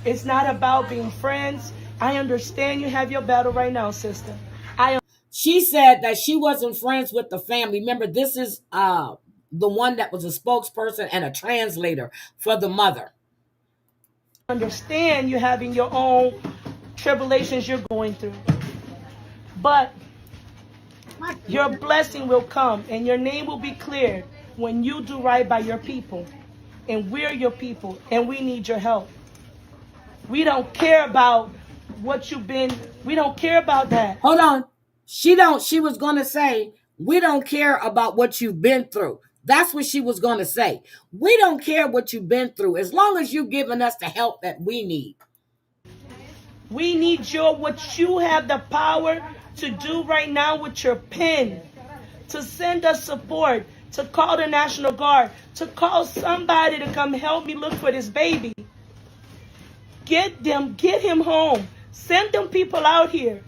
It's not about being friends. I understand you have your battle right now, sister. She said that she wasn't friends with the family. Remember, this is the one that was a spokesperson and a translator for the mother. Understand you're having your own tribulations you're going through. But your blessing will come and your name will be cleared when you do right by your people. And we're your people and we need your help. We don't care about what you've been. We don't care about that. Hold on. She was going to say, we don't care about what you've been through. That's what she was going to say. We don't care what you've been through as long as you've given us the help that we need. We need what you have the power to do right now with your pen, to send us support, to call the National Guard, to call somebody to come help me look for this baby. Get him home. Send them people out here.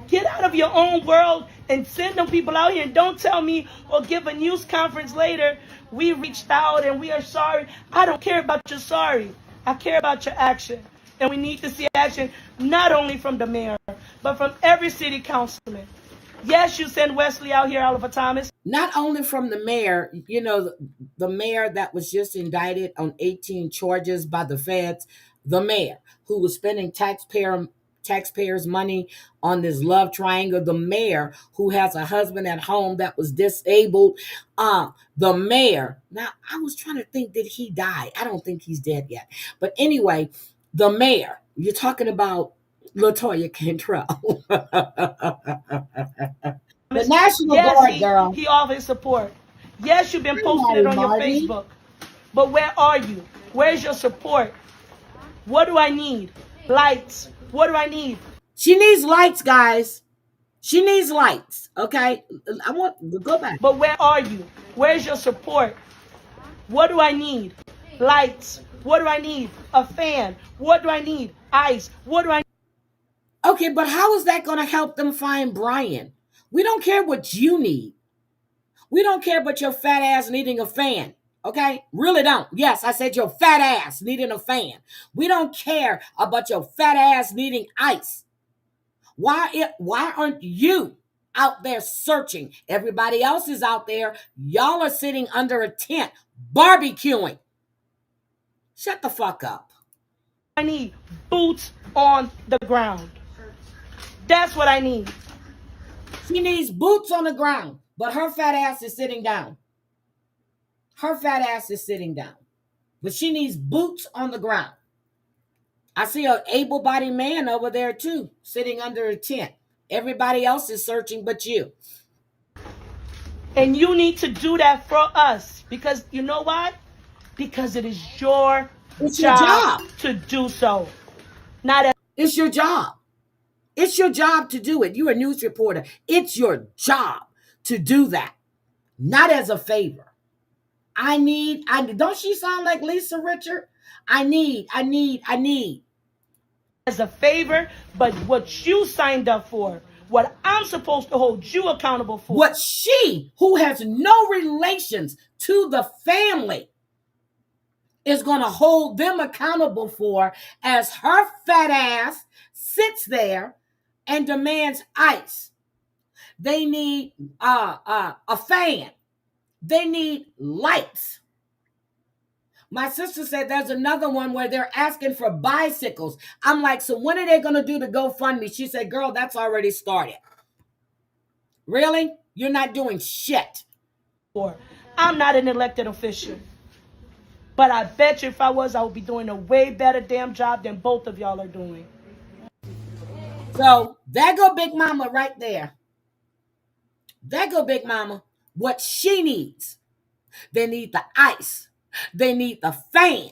Get out of your own world and send them people out here. And don't tell me or give a news conference later, we reached out and we are sorry. I don't care about your sorry. I care about your action. And we need to see action not only from the mayor, but from every city councilman. Yes, you send Wesley out here, Oliver Thomas. Not only from the mayor, you know, the mayor that was just indicted on 18 charges by the feds, the mayor who was spending taxpayers' money on this love triangle, the mayor who has a husband at home that was disabled, the mayor. Now, I was trying to think, did he die? I don't think he's dead yet. But anyway, the mayor, you're talking about LaToya Cantrell. The National Guard, girl. He offers support. Yes, you've been posting it on your Facebook. But where are you? Where's your support? What do I need? Lights. What do I need? She needs lights, guys. She needs lights, okay? I want to go back. But where are you? Where's your support? What do I need? Lights. What do I need? A fan. What do I need? ICE. What do I? Okay, but how is that going to help them find Bryan? We don't care what you need. We don't care about your fat ass needing a fan. Okay? Really don't. Yes, I said your fat ass needing a fan. We don't care about your fat ass needing ice. Why aren't you out there searching? Everybody else is out there. Y'all are sitting under a tent barbecuing. Shut the fuck up. I need boots on the ground. That's what I need. She needs boots on the ground, but her fat ass is sitting down. Her fat ass is sitting down, but she needs boots on the ground. I see an able-bodied man over there too, sitting under a tent. Everybody else is searching but you. And you need to do that for us, because you know why? Because it is your job to do so. It's your job. It's your job to do it. You're a news reporter. It's your job to do that. Not as a favor. I don't she sound like Lisa Richard? I need. As a favor, but what you signed up for, what I'm supposed to hold you accountable for. What she, who has no relations to the family, is going to hold them accountable for, as her fat ass sits there and demands ice. They need a fan. They need lights. My sister said there's another one where they're asking for bicycles. I'm like, so when are they going to do the GoFundMe? She said, girl, that's already started. Really? You're not doing shit. I'm not an elected official. But I bet you if I was, I would be doing a way better damn job than both of y'all are doing. So there go Big Mama right there. There go Big Mama. What she needs. They need the ice. They need the fan.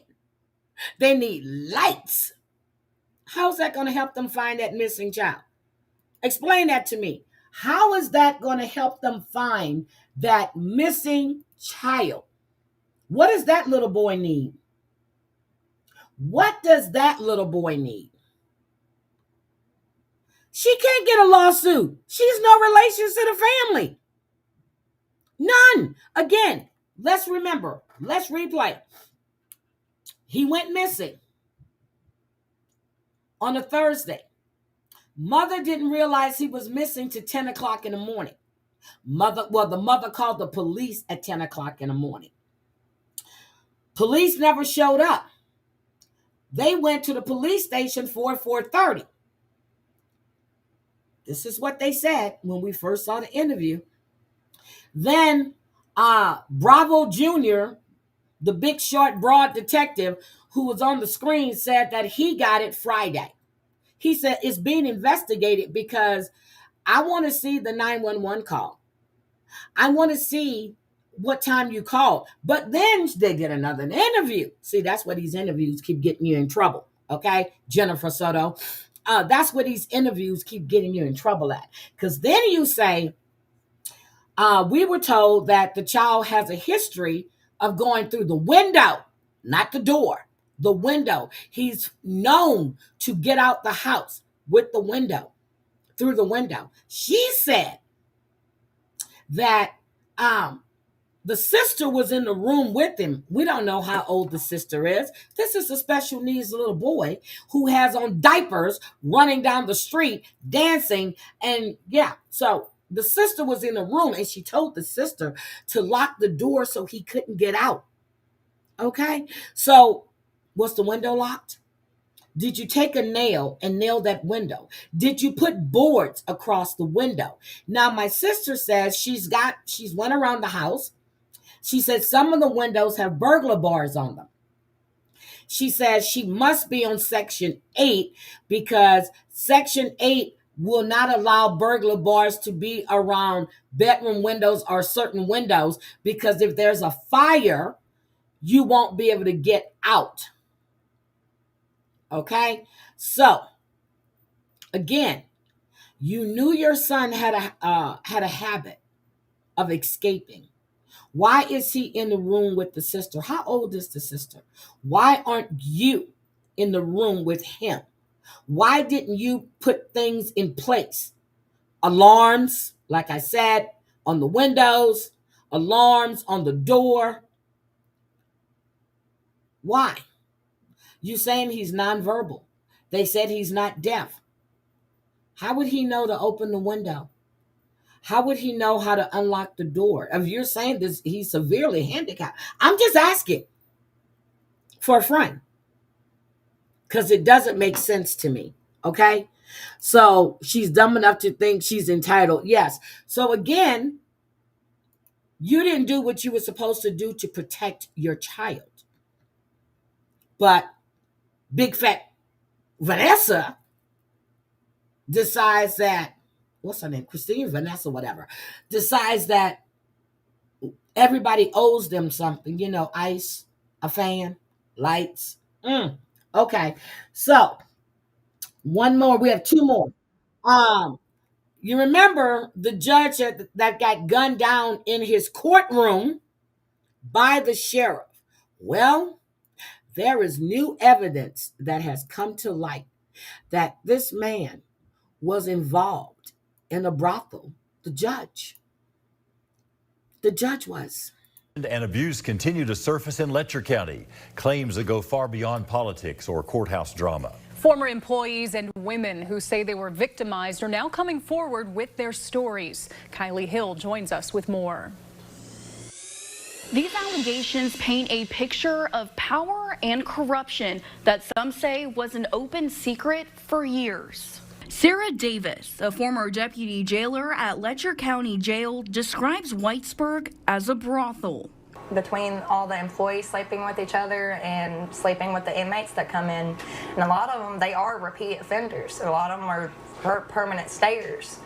They need lights. How's that going to help them find that missing child? Explain that to me. How is that going to help them find that missing child? What does that little boy need? What does that little boy need? She can't get a lawsuit. She's no relations to the family. None. Again, let's remember. Let's replay. He went missing on a Thursday. Mother didn't realize he was missing till 10 o'clock in the morning. The mother called the police at 10 o'clock in the morning. Police never showed up. They went to the police station for 4:30. This is what they said when we first saw the interview. Then Bravo Jr., the big short broad detective who was on the screen, said that he got it Friday. He said it's being investigated because I want to see the 911 call. I want to see what time you called. But then they did another interview. See, that's where these interviews keep getting you in trouble. Okay, Jennifer Soto. That's where these interviews keep getting you in trouble at. Because then you say, we were told that the child has a history of going through the window, not the door, the window. He's known to get out the house with the window, through the window. She said that the sister was in the room with him. We don't know how old the sister is. This is a special needs little boy who has on diapers, running down the street, dancing. And yeah, so the sister was in the room and she told the sister to lock the door so he couldn't get out. Okay, so was the window locked? Did you take a nail and nail that window? Did you put boards across the window? Now, my sister says she's went around the house. She said some of the windows have burglar bars on them. She says she must be on Section 8 because Section 8 will not allow burglar bars to be around bedroom windows or certain windows, because if there's a fire, you won't be able to get out. Okay? So, again, you knew your son had a habit of escaping. Why is he in the room with the sister? How old is the sister? Why aren't you in the room with him? Why didn't you put things in place? Alarms, like I said, on the windows, alarms on the door. Why? You saying he's nonverbal. They said he's not deaf. How would he know to open the window? How would he know how to unlock the door? If you're saying this, he's severely handicapped. I'm just asking for a friend because it doesn't make sense to me. Okay? So she's dumb enough to think she's entitled. Yes. So again, you didn't do what you were supposed to do to protect your child. But big fat Vanessa decides that, what's her name? Christine, Vanessa, whatever, decides that everybody owes them something, ice, a fan, lights. Okay. So one more. We have two more. You remember the judge that got gunned down in his courtroom by the sheriff. Well, there is new evidence that has come to light that this man was involved in a brothel. The judge was. And abuse continue to surface in Letcher County. Claims that go far beyond politics or courthouse drama. Former employees and women who say they were victimized are now coming forward with their stories. Kylie Hill joins us with more. These allegations paint a picture of power and corruption that some say was an open secret for years. Sarah Davis, a former deputy jailer at Letcher County Jail, describes Whitesburg as a brothel. Between all the employees sleeping with each other and sleeping with the inmates that come in, and a lot of them, they are repeat offenders. A lot of them are permanent stayers.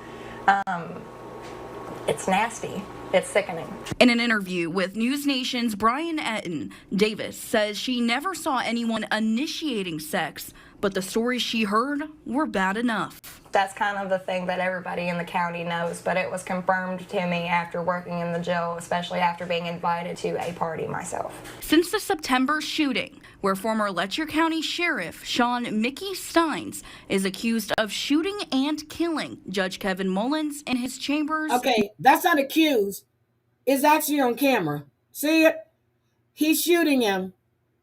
It's nasty. It's sickening. In an interview with News Nation's Bryan, Davis says she never saw anyone initiating sex, but the stories she heard were bad enough. That's kind of the thing that everybody in the county knows, but it was confirmed to me after working in the jail, especially after being invited to a party myself. Since the September shooting, where former Letcher County Sheriff Sean Mickey Steins is accused of shooting and killing Judge Kevin Mullins in his chambers. Okay, that's not accused. It's actually on camera. See it? He's shooting him,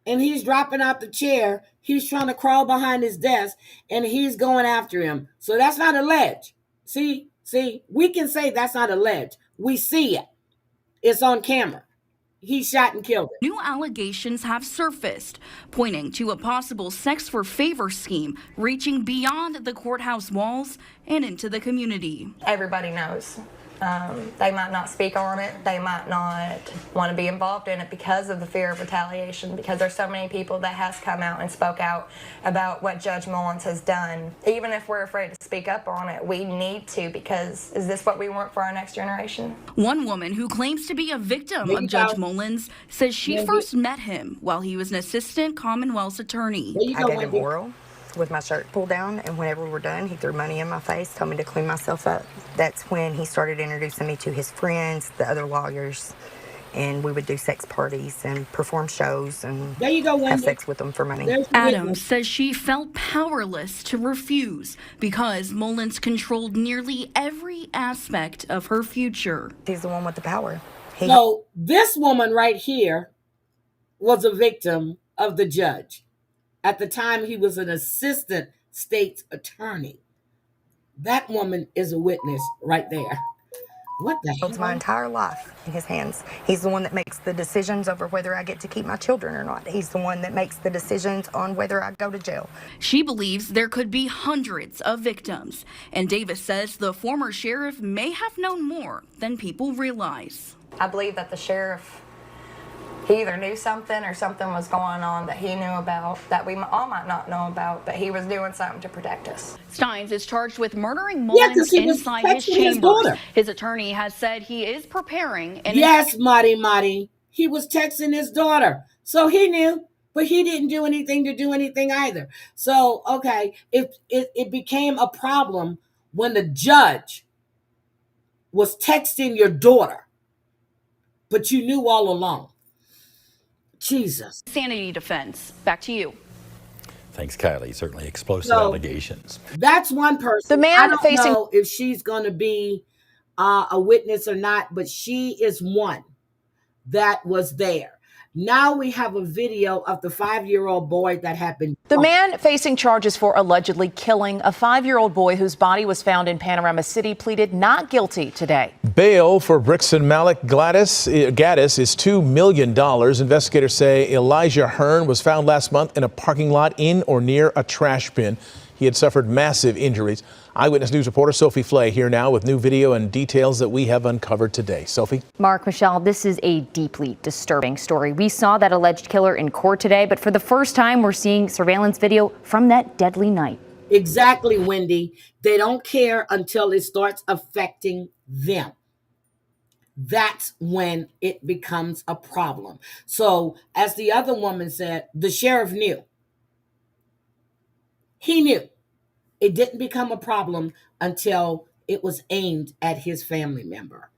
and he's dropping out the chair. He's trying to crawl behind his desk, and he's going after him. So that's not alleged. See, we can say that's not alleged. We see it. It's on camera. He shot and killed her. New allegations have surfaced, pointing to a possible sex for favor scheme reaching beyond the courthouse walls and into the community. Everybody knows. They might not speak on it. They might not want to be involved in it because of the fear of retaliation, because there's so many people that has come out and spoke out about what Judge Mullins has done. Even if we're afraid to speak up on it, we need to, because is this what we want for our next generation? One woman who claims to be a victim of Judge Mullins says she first met him while he was an assistant Commonwealth's attorney. I gave him oral with my shirt pulled down, and whenever we're done, he threw money in my face, told me to clean myself up. That's when he started introducing me to his friends, the other lawyers, and we would do sex parties and perform shows and have sex with them for money. Adams says she felt powerless to refuse because Mullins controlled nearly every aspect of her future. He's the one with the power. So this woman right here was a victim of the judge. At the time, he was an assistant state's attorney. That woman is a witness right there. What the hell? Holds my entire life in his hands. He's the one that makes the decisions over whether I get to keep my children or not. He's the one that makes the decisions on whether I go to jail. She believes there could be hundreds of victims, and Davis says the former sheriff may have known more than people realize. I believe that the sheriff, he either knew something or something was going on that he knew about that we all might not know about, but he was doing something to protect us. Steins is charged with murdering Mullins inside his chambers. His attorney has said he is preparing. Yes, Marty. He was texting his daughter. So he knew, but he didn't do anything to do anything either. So, okay, it became a problem when the judge was texting your daughter, but you knew all along. Jesus. Sanity defense. Back to you. Thanks, Kylie. Certainly explosive So, allegations. that's one person. The man I don't facing know if she's going to be a witness or not, but she is one that was there. Now we have a video of the 5-year-old boy that had been. The man facing charges for allegedly killing a 5-year-old boy whose body was found in Panorama City pleaded not guilty today. Bail for Brixton Malik Gaddis is $2 million. Investigators say Elijah Hearn was found last month in a parking lot in or near a trash bin. He had suffered massive injuries. Eyewitness News reporter Sophie Flay here now with new video and details that we have uncovered today. Sophie? Mark, Michelle, this is a deeply disturbing story. We saw that alleged killer in court today, but for the first time, we're seeing surveillance video from that deadly night. Exactly, Wendy. They don't care until it starts affecting them. That's when it becomes a problem. So, as the other woman said, the sheriff knew. He knew. It didn't become a problem until it was aimed at his family member.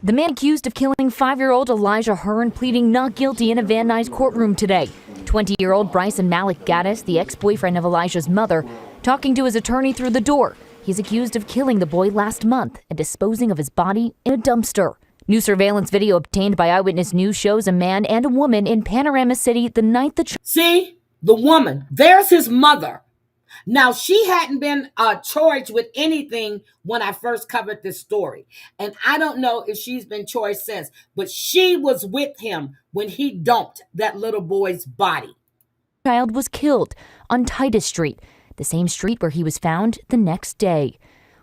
The man accused of killing 5-year-old Elijah Hearn pleading not guilty in a Van Nuys courtroom today. 20-year-old Bryson Malik Gaddis, the ex-boyfriend of Elijah's mother, talking to his attorney through the door. He's accused of killing the boy last month and disposing of his body in a dumpster. New surveillance video obtained by Eyewitness News shows a man and a woman in Panorama City the night the... See? The woman. There's his mother. Now, she hadn't been charged with anything when I first covered this story. And I don't know if she's been charged since. But she was with him when he dumped that little boy's body. Child was killed on Titus Street, the same street where he was found the next day.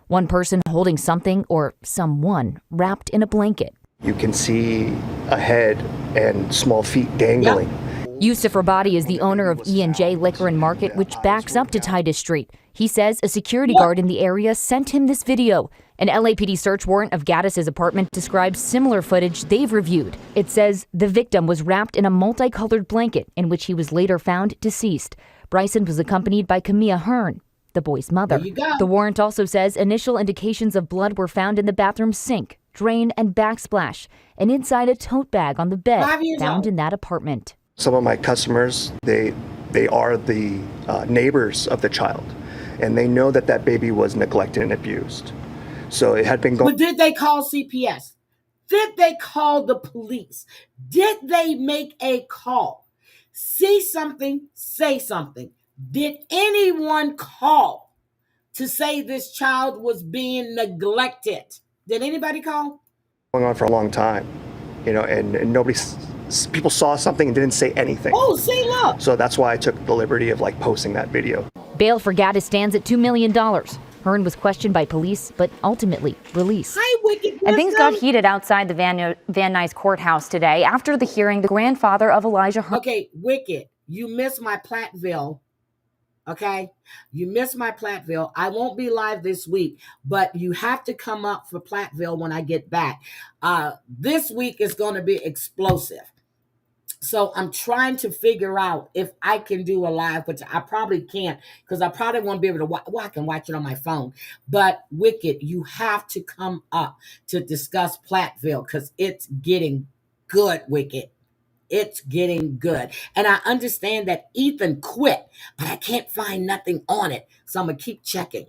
One person holding something or someone wrapped in a blanket. You can see a head and small feet dangling. Yep. Yusuf Rabadi is the owner of E&J Liquor and Market, which backs up to Titus Street. He says a security guard in the area sent him this video. An LAPD search warrant of Gaddis's apartment describes similar footage they've reviewed. It says the victim was wrapped in a multicolored blanket in which he was later found deceased. Bryson was accompanied by Camilla Hearn, the boy's mother. The warrant also says initial indications of blood were found in the bathroom sink, drain, and backsplash, and inside a tote bag on the bed found in that apartment. Some of my customers, they are the neighbors of the child, and they know that that baby was neglected and abused. So it had been going. But did they call CPS? Did they call the police? Did they make a call? See something, say something. Did anyone call to say this child was being neglected? Did anybody call? Going on for a long time, and nobody. People saw something and didn't say anything. Oh, see, look. So that's why I took the liberty of posting that video. Bail for Gaddis stands at $2 million. Hearn was questioned by police, but ultimately released. Hi, Wicked. And things got heated outside the Van Nuys courthouse today. After the hearing, the grandfather of Elijah Hearn... Okay, Wicked, you missed my Platteville. Okay? You missed my Platteville. I won't be live this week, but you have to come up for Platteville when I get back. This week is going to be explosive. So I'm trying to figure out if I can do a live, which I probably can't because I probably won't be able to watch. Well, I can watch it on my phone. But Wicked, you have to come up to discuss Platteville because it's getting good, Wicked. It's getting good. And I understand that Ethan quit, but I can't find nothing on it. So I'm going to keep checking.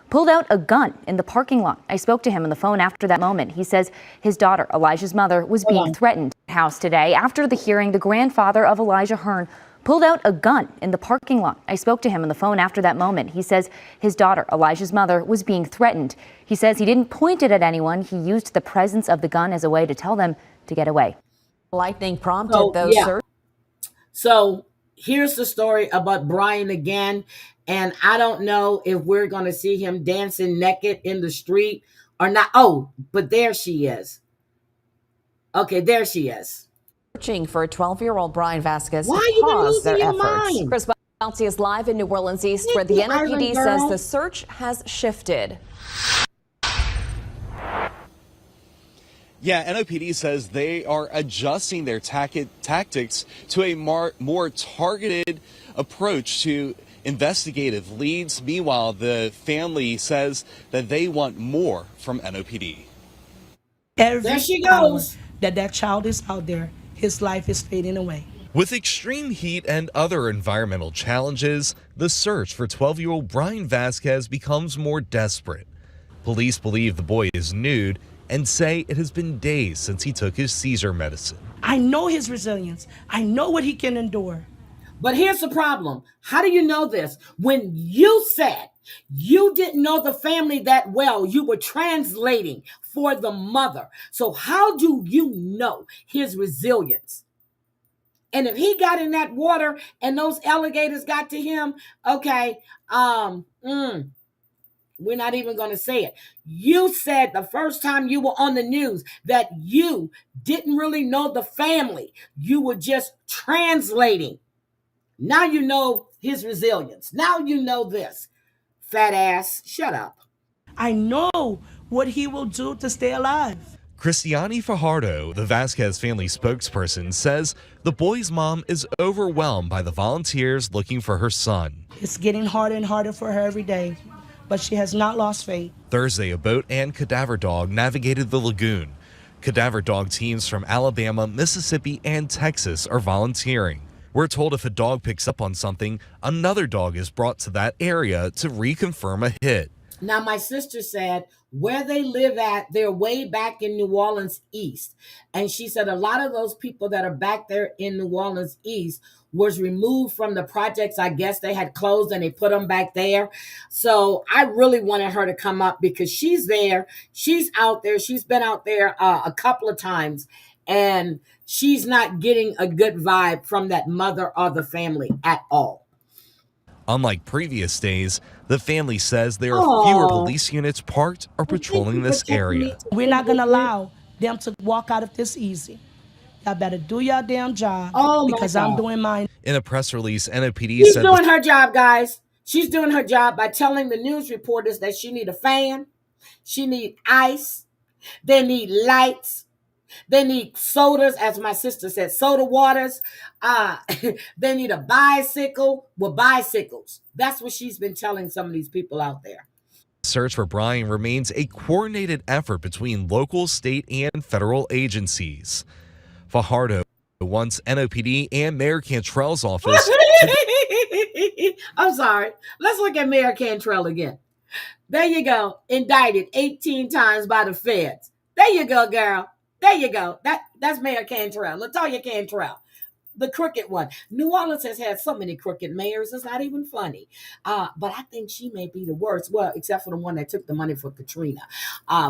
Pulled out a gun in the parking lot. I spoke to him on the phone after that moment. He says his daughter, Elijah's mother, was being threatened at the house today. After the hearing, the grandfather of Elijah Hearn pulled out a gun in the parking lot. I spoke to him on the phone after that moment. He says his daughter, Elijah's mother, was being threatened. He says he didn't point it at anyone. He used the presence of the gun as a way to tell them to get away. Lightning prompted those search. So here's the story about Bryan again. And I don't know if we're going to see him dancing naked in the street or not. Oh, but there she is. Okay, there she is. Searching for a 12-year-old Bryan Vasquez Why to pause their your efforts. mind? Chris Bouncy is live in New Orleans East, where the NOPD says the search has shifted. Yeah, NOPD says they are adjusting their tactics to a more targeted approach to investigative leads. Meanwhile, the family says that they want more from NOPD. Every there she goes. That child is out there, his life is fading away. With extreme heat and other environmental challenges, the search for 12-year-old Bryan Vasquez becomes more desperate. Police believe the boy is nude and say it has been days since he took his seizure medicine. I know his resilience. I know what he can endure. But here's the problem. How do you know this? When you said you didn't know the family that well, you were translating for the mother. So how do you know his resilience? And if he got in that water and those alligators got to him, okay, we're not even going to say it. You said the first time you were on the news that you didn't really know the family. You were just translating. Now you know his resilience. Now you know this. Fat ass, shut up. I know what he will do to stay alive. Cristiani Fajardo, the Vasquez family spokesperson, says the boy's mom is overwhelmed by the volunteers looking for her son. It's getting harder and harder for her every day, but she has not lost faith. Thursday, a boat and cadaver dog navigated the lagoon. Cadaver dog teams from Alabama, Mississippi, and Texas are volunteering. We're told if a dog picks up on something, another dog is brought to that area to reconfirm a hit. Now, my sister said where they live at, they're way back in New Orleans East. And she said a lot of those people that are back there in New Orleans East was removed from the projects. I guess they had closed and they put them back there. So I really wanted her to come up because she's there. She's out there. She's been out there a couple of times. And she's not getting a good vibe from that mother or the family at all. Unlike previous days, the family says there are fewer police units parked or patrolling this area. We're not going to allow them to walk out of this easy. Y'all better do your damn job because I'm doing mine. In a press release, NOPD She's said doing her job, guys. She's doing her job by telling the news reporters that she need a fan, she need ice, they need lights, they need sodas, as my sister said, soda waters. They need a bicycle with bicycles. That's what she's been telling some of these people out there. search for Bryan remains a coordinated effort between local, state, and federal agencies. Fajardo wants NOPD and Mayor Cantrell's office. I'm sorry. Let's look at Mayor Cantrell again. There you go. Indicted 18 times by the feds. There you go, girl. There you go. That's Mayor Cantrell. Latoya Cantrell, the crooked one. New Orleans has had so many crooked mayors. It's not even funny. But I think she may be the worst. Well, except for the one that took the money for Katrina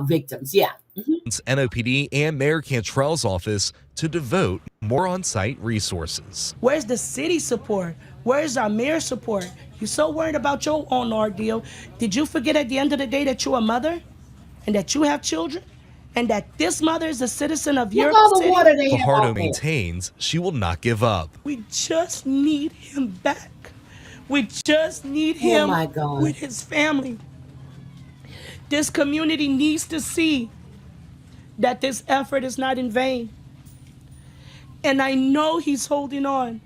victims. Yeah. NOPD and Mayor Cantrell's office to devote more on-site resources. Where's the city support? Where's our mayor's support? You're so worried about your own ordeal. Did you forget at the end of the day that you're a mother and that you have children and that this mother is a citizen of your city? Fajardo maintains she will not give up. We just need him back. We just need him with his family. This community needs to see that this effort is not in vain. And I know he's holding on.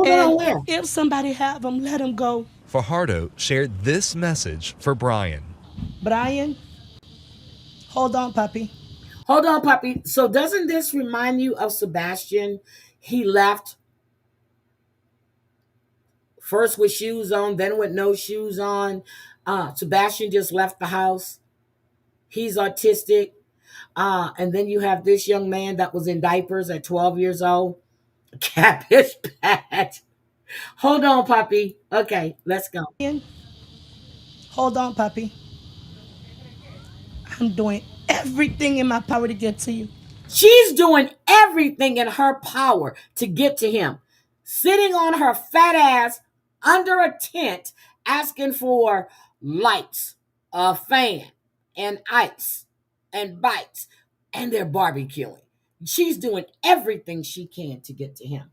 And if somebody have him, let him go. Fajardo shared this message for Bryan. Bryan, hold on, puppy. Hold on, puppy. So doesn't this remind you of Sebastian? He left first with shoes on, then with no shoes on. Sebastian just left the house. He's autistic. And then you have this young man that was in diapers at 12 years old. Cabbage patch. Hold on, puppy. Okay, let's go. Hold on, puppy. I'm doing everything in my power to get to you. She's doing everything in her power to get to him. Sitting on her fat ass under a tent asking for lights, a fan, and ice, and bites, and they're barbecuing. She's doing everything she can to get to him.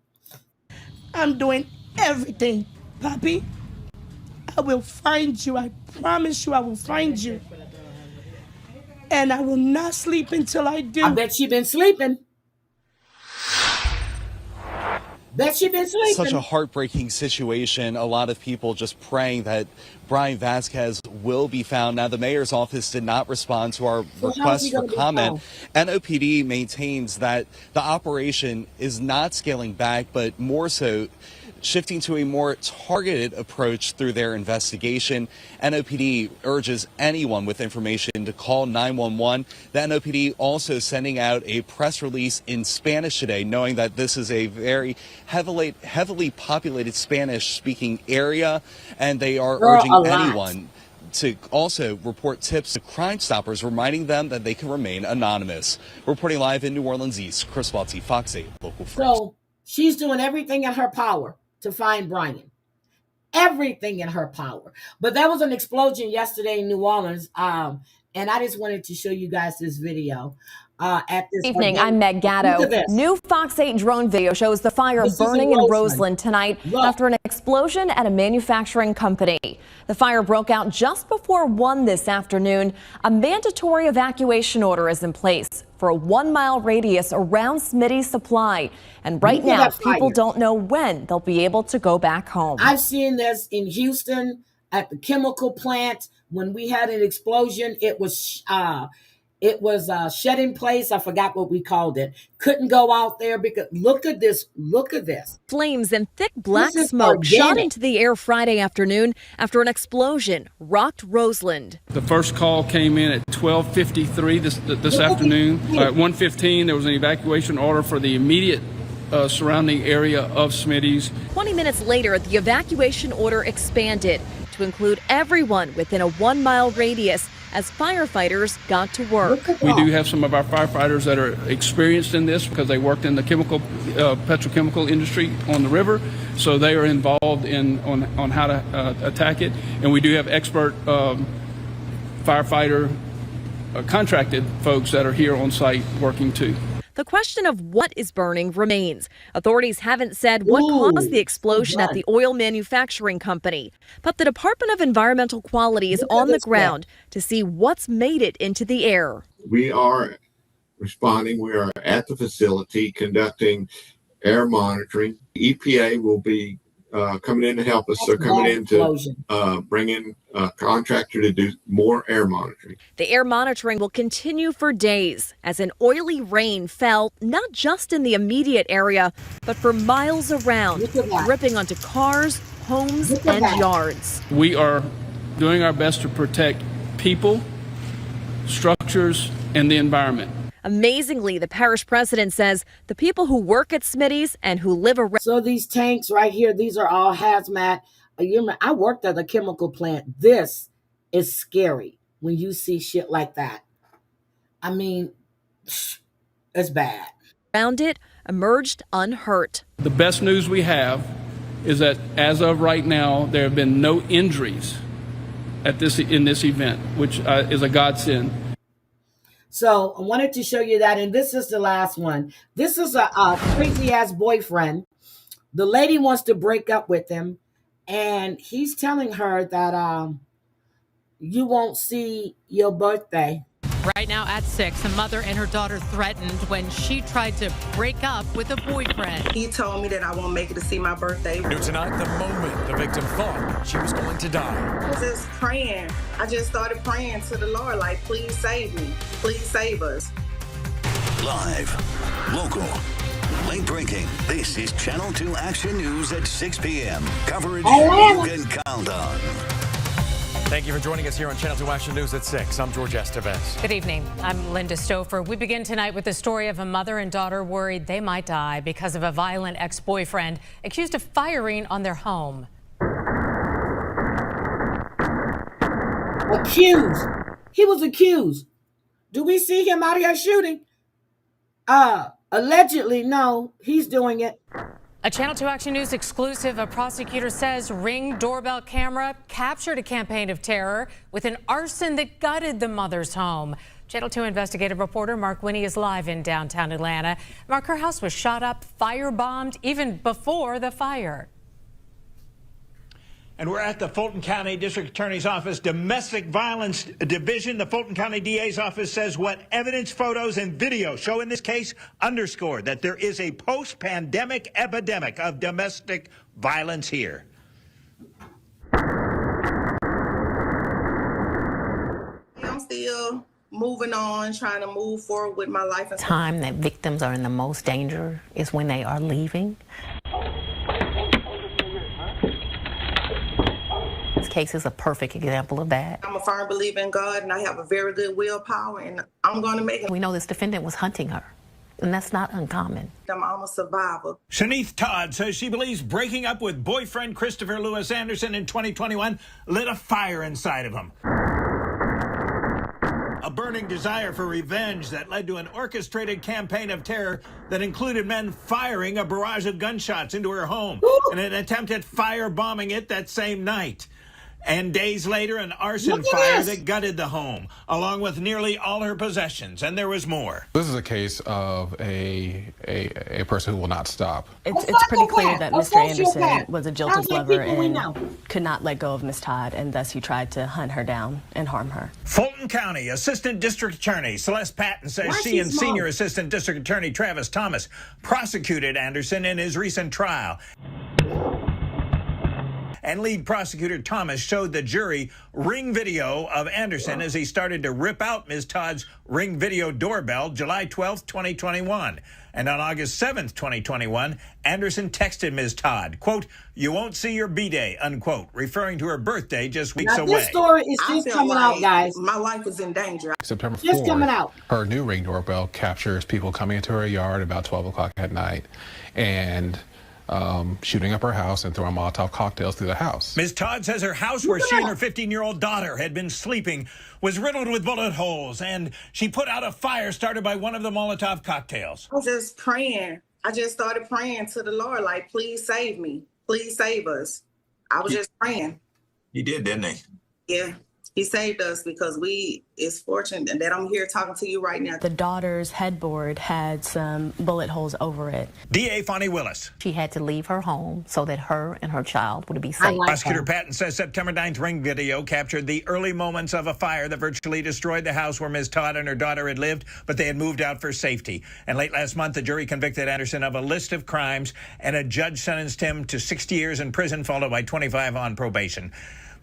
I'm doing everything, puppy. I will find you. I promise you I will find you. And I will not sleep until I do. I bet you've been sleeping. Bet she been sleeping. Such a heartbreaking situation. A lot of people just praying that Bryan Vasquez will be found. Now, the mayor's office did not respond to our request for comment. NOPD maintains that the operation is not scaling back, but more so shifting to a more targeted approach through their investigation. NOPD urges anyone with information to call 911. The NOPD also sending out a press release in Spanish today, knowing that this is a very heavily populated Spanish-speaking area, and they are urging anyone to also report tips to Crime Stoppers, reminding them that they can remain anonymous. Reporting live in New Orleans East, Chris Walty, Fox 8 Local 4. So she's doing everything in her power to find Bryan. Everything in her power. But there was an explosion yesterday in New Orleans, and I just wanted to show you guys this video. At this evening, I'm Meg Gatto. New Fox 8 drone video shows the fire burning in Roseland tonight after an explosion at a manufacturing company. The fire broke out just before 1 this afternoon. A mandatory evacuation order is in place for a 1-mile radius around Smitty's supply. And right now, people don't know when they'll be able to go back home. I've seen this in Houston at the chemical plant. When we had an explosion, it was shut in place. I forgot what we called it. Couldn't go out there because look at this. Look at this. Flames and thick black smoke shot into the air Friday afternoon after an explosion rocked Roseland. The first call came in at 12:53 this afternoon. At 1:15, there was an evacuation order for the immediate surrounding area of Smitty's. 20 minutes later, the evacuation order expanded to include everyone within a 1-mile radius as firefighters got to work. We do have some of our firefighters that are experienced in this because they worked in the petrochemical industry on the river, so they are involved on how to attack it. And we do have expert firefighter contracted folks that are here on site working too. The question of what is burning remains. Authorities haven't said what caused the explosion at the oil manufacturing company, but the Department of Environmental Quality is on the ground to see what's made it into the air. We are responding. We are at the facility conducting air monitoring. EPA will be coming in to help us. They're coming in to bring in a contractor to do more air monitoring. The air monitoring will continue for days as an oily rain fell not just in the immediate area, but for miles around, dripping onto cars, homes, and yards. We are doing our best to protect people, structures, and the environment. Amazingly, the parish president says the people who work at Smitty's and who live around. So these tanks right here, these are all hazmat. I worked at a chemical plant. This is scary when you see shit like that. I mean, it's bad. Around it emerged unhurt. The best news we have is that as of right now, there have been no injuries in this event, which is a godsend. So I wanted to show you that, and this is the last one. This is a crazy-ass boyfriend. The lady wants to break up with him, and he's telling her that you won't see your birthday. Right now at 6, a mother and her daughter threatened when she tried to break up with a boyfriend. He told me that I won't make it to see my birthday. New tonight, the moment the victim thought she was going to die. I was just praying. I just started praying to the Lord, like, please save me. Please save us. Live, local, late breaking. This is Channel 2 Action News at 6 p.m. Coverage you can count on. Thank you for joining us here on Channel 2 Action News at 6. I'm George Estevez. Good evening. I'm Linda Stouffer. We begin tonight with the story of a mother and daughter worried they might die because of a violent ex-boyfriend accused of firing on their home. Accused. He was accused. Do we see him out here shooting? Allegedly, no. He's doing it. A Channel 2 Action News exclusive, a prosecutor says Ring doorbell camera captured a campaign of terror with an arson that gutted the mother's home. Channel 2 investigative reporter Mark Winnie is live in downtown Atlanta. Mark, her house was shot up, firebombed even before the fire. And we're at the Fulton County District Attorney's Office Domestic Violence Division. The Fulton County DA's office says what evidence, photos, and video show in this case underscore that there is a post-pandemic epidemic of domestic violence here. I'm still moving on, trying to move forward with my life. Time that victims are in the most danger is when they are leaving. This case is a perfect example of that. I'm a firm believer in God, and I have a very good willpower, and I'm going to make it. We know this defendant was hunting her, and that's not uncommon. I'm a survivor. Shanice Todd says she believes breaking up with boyfriend Christopher Lewis Anderson in 2021 lit a fire inside of him. A burning desire for revenge that led to an orchestrated campaign of terror that included men firing a barrage of gunshots into her home and an attempt at firebombing it that same night. And days later, an arson fire that gutted the home, along with nearly all her possessions. And there was more. This is a case of a person who will not stop. It's pretty clear that Mr. Anderson was a jilted lover and could not let go of Miss Todd, and thus he tried to hunt her down and harm her. Fulton County Assistant District Attorney Celeste Patton says she and Senior Assistant District Attorney Travis Thomas prosecuted Anderson in his recent trial. And lead prosecutor Thomas showed the jury Ring video of Anderson as he started to rip out Ms. Todd's Ring video doorbell July 12, 2021. And on August 7th, 2021, Anderson texted Ms. Todd, quote, "You won't see your B-day," unquote, referring to her birthday just weeks away. This story is just coming out, guys. My life is in danger. September 4th, Just coming out. Her new Ring doorbell captures people coming into her yard about 12 o'clock at night and shooting up her house and throwing Molotov cocktails through the house. Ms. Todd says her house where she and her 15-year-old daughter had been sleeping was riddled with bullet holes, and she put out a fire started by one of the Molotov cocktails. I was just praying. I just started praying to the Lord, like, please save me. Please save us. I was just praying. He did, didn't he? Yeah. He saved us because it's fortunate that I'm here talking to you right now. The daughter's headboard had some bullet holes over it. DA Fonnie Willis. She had to leave her home so that her and her child would be safe. Prosecutor Patton says September 9th Ring video captured the early moments of a fire that virtually destroyed the house where Ms. Todd and her daughter had lived, but they had moved out for safety. And late last month, the jury convicted Anderson of a list of crimes, and a judge sentenced him to 60 years in prison, followed by 25 on probation.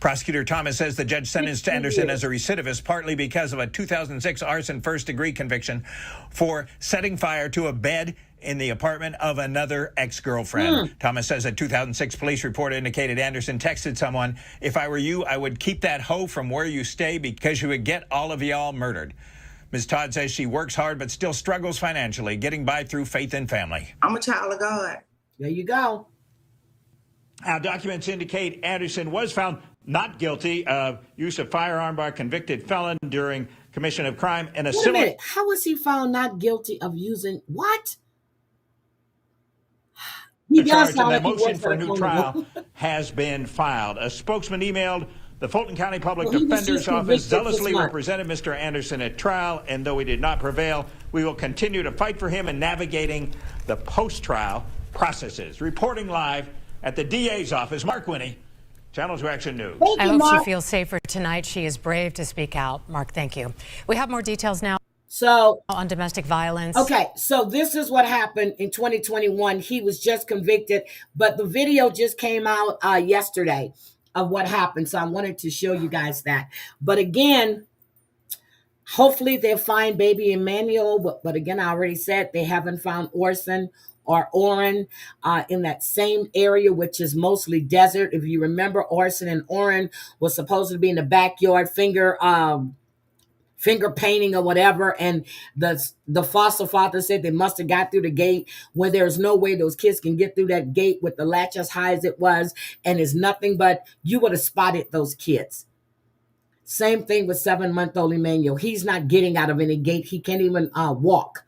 Prosecutor Thomas says the judge sentenced Anderson as a recidivist partly because of a 2006 arson first-degree conviction for setting fire to a bed in the apartment of another ex-girlfriend. Thomas says a 2006 police report indicated Anderson texted someone, "If I were you, I would keep that hoe from where you stay because you would get all of y'all murdered." Ms. Todd says she works hard but still struggles financially, getting by through faith and family. I'm a child of God. There you go. Now, documents indicate Anderson was found not guilty of use of firearm by a convicted felon during commission of crime in a Wait a minute. How was he found not guilty of using what? He does sound and like the motion for a new trial has been filed. A spokesman emailed the Fulton County Public Defender's Office, zealously represented Mr. Anderson at trial, and though he did not prevail, we will continue to fight for him in navigating the post-trial processes. Reporting live at the DA's office, Mark Winnie, Channel 2 Action News. I hope she feels safer tonight. She is brave to speak out. Mark, thank you. We have more details now. So on domestic violence. Okay, so this is what happened in 2021. He was just convicted, but the video just came out yesterday of what happened. So I wanted to show you guys that. But again, hopefully they'll find baby Emmanuel. But again, I already said they haven't found Orson or Orrin in that same area, which is mostly desert. If you remember, Orson and Orrin was supposed to be in the backyard finger painting or whatever, and the foster father said they must have got through the gate when there's no way those kids can get through that gate with the latch as high as it was, and it's nothing but you would have spotted those kids. Same thing with 7-month-old Emmanuel. He's not getting out of any gate. He can't even walk.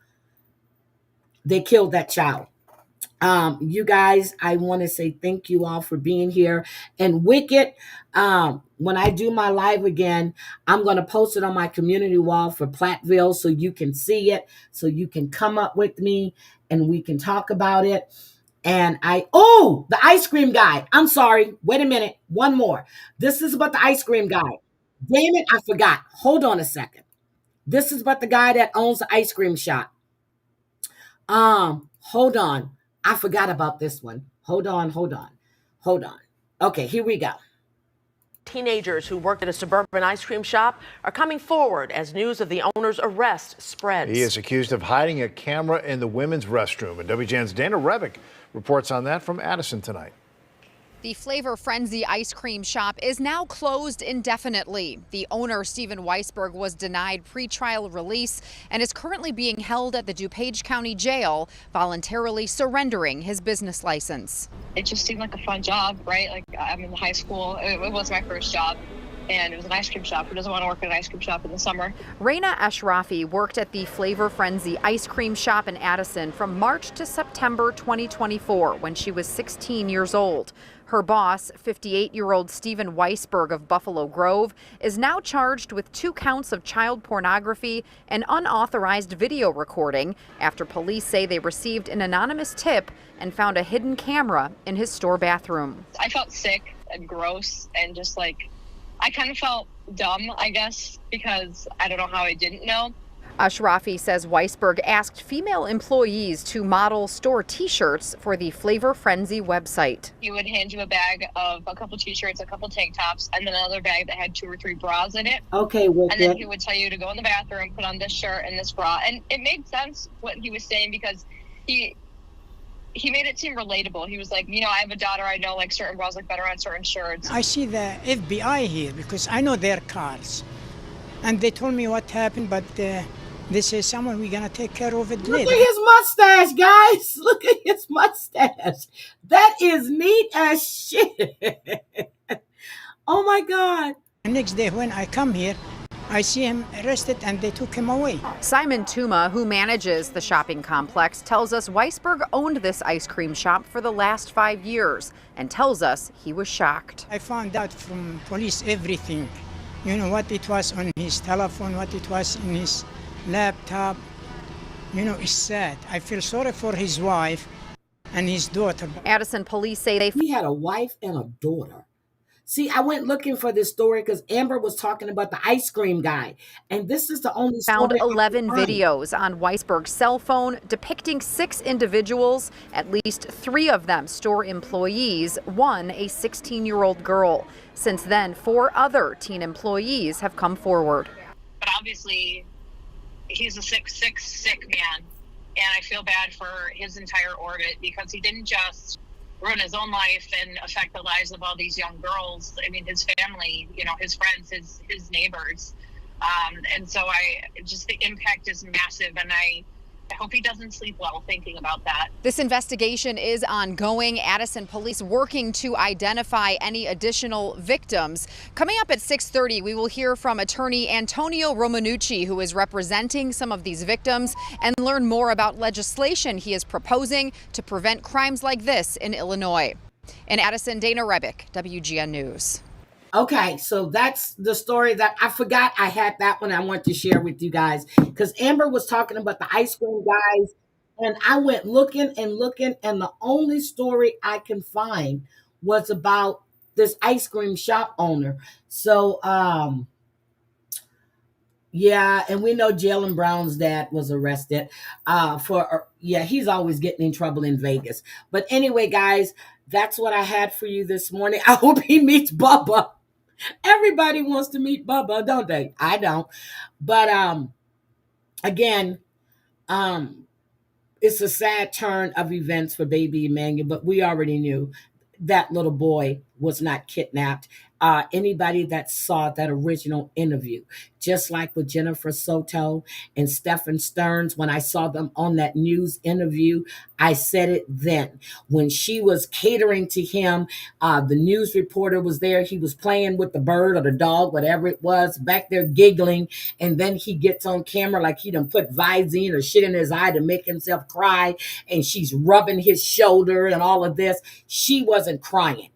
They killed that child. You guys, I want to say thank you all for being here. And Wicked, when I do my live again, I'm going to post it on my community wall for Platteville so you can see it, so you can come up with me and we can talk about it. And the ice cream guy. I'm sorry. Wait a minute. One more. This is about the ice cream guy. Damn it, I forgot. Hold on a second. This is about the guy that owns the ice cream shop. Hold on. I forgot about this one. Hold on. Okay, here we go. Teenagers who worked at a suburban ice cream shop are coming forward as news of the owner's arrest spreads. He is accused of hiding a camera in the women's restroom. And WGN's Dana Rebick reports on that from Addison tonight. The Flavor Frenzy ice cream shop is now closed indefinitely. The owner, Stephen Weisberg, was denied pretrial release and is currently being held at the DuPage County Jail, voluntarily surrendering his business license. It just seemed like a fun job, right? Like, I'm in high school. It was my first job. And it was an ice cream shop. Who doesn't want to work at an ice cream shop in the summer? Raina Ashrafi worked at the Flavor Frenzy ice cream shop in Addison from March to September 2024 when she was 16 years old. Her boss, 58-year-old Stephen Weisberg of Buffalo Grove, is now charged with 2 counts of child pornography and unauthorized video recording after police say they received an anonymous tip and found a hidden camera in his store bathroom. I felt sick and gross and just like, I kind of felt dumb, I guess, because I don't know how I didn't know. Ashrafi says Weisberg asked female employees to model store T-shirts for the Flavor Frenzy website. He would hand you a bag of a couple T-shirts, a couple tank tops, and then another bag that had 2 or 3 bras in it. Okay, and then he would tell you to go in the bathroom, put on this shirt and this bra. And it made sense what he was saying because he made it seem relatable. He was like, you know, I have a daughter. I know like certain bras look better on certain shirts. I see the FBI here because I know their cars. And they told me what happened, but they say, someone, we're going to take care of it later. Look at his mustache, guys. Look at his mustache. That is neat as shit. Oh, my God. The next day when I come here, I see him arrested and they took him away. Simon Tuma, who manages the shopping complex, tells us Weisberg owned this ice cream shop for the last 5 years and tells us he was shocked. I found out from police everything. You know, what it was on his telephone, what it was in his laptop. You know, it's sad. I feel sorry for his wife and his daughter. Addison police say he had a wife and a daughter. See, I went looking for this story because Amber was talking about the ice cream guy. And this is the only story. Found 11 videos on Weisberg's cell phone depicting 6 individuals, at least 3 of them store employees, 1 a 16-year-old girl. Since then, 4 other teen employees have come forward. But obviously, he's a sick man. And I feel bad for his entire orbit because he didn't just ruin his own life and affect the lives of all these young girls. I mean, his family, you know, his friends, his neighbors. And so the impact is massive. And I hope he doesn't sleep well thinking about that. This investigation is ongoing. Addison police working to identify any additional victims. Coming up at 6:30, we will hear from attorney Antonio Romanucci, who is representing some of these victims, and learn more about legislation he is proposing to prevent crimes like this in Illinois. In Addison, Dana Rebick, WGN News. Okay, so that's the story that I forgot I had that one I want to share with you guys because Amber was talking about the ice cream guys and I went looking and the only story I can find was about this ice cream shop owner. So, yeah, and we know Jaylen Brown's dad was arrested he's always getting in trouble in Vegas. But anyway, guys, that's what I had for you this morning. I hope he meets Bubba. Everybody wants to meet Bubba, don't they? I don't. But again, it's a sad turn of events for baby Emmanuel, but we already knew that little boy was not kidnapped. Anybody that saw that original interview, just like with Jennifer Soto and Stephen Stearns, when I saw them on that news interview, I said it then. When she was catering to him, the news reporter was there. He was playing with the bird or the dog, whatever it was, back there giggling. And then he gets on camera like he done put Visine or shit in his eye to make himself cry. And she's rubbing his shoulder and all of this. She wasn't crying,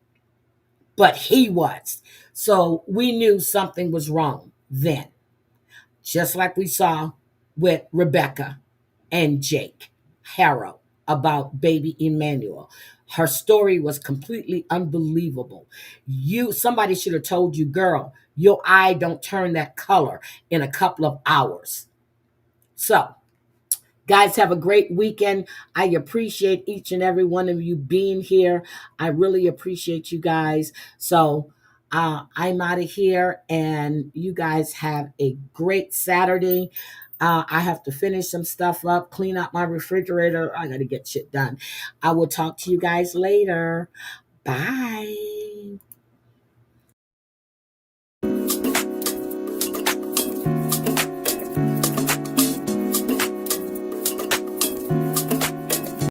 but he was. So we knew something was wrong then. Just like we saw with Rebecca and Jake, Haro. about baby Emmanuel. Her story was completely unbelievable. Somebody should have told you, girl, your eye don't turn that color in a couple of hours. So, guys, have a great weekend. I appreciate each and every one of you being here. I really appreciate you guys. So I'm out of here, and you guys have a great Saturday. I have to finish some stuff up, clean out my refrigerator. I got to get shit done. I will talk to you guys later. Bye.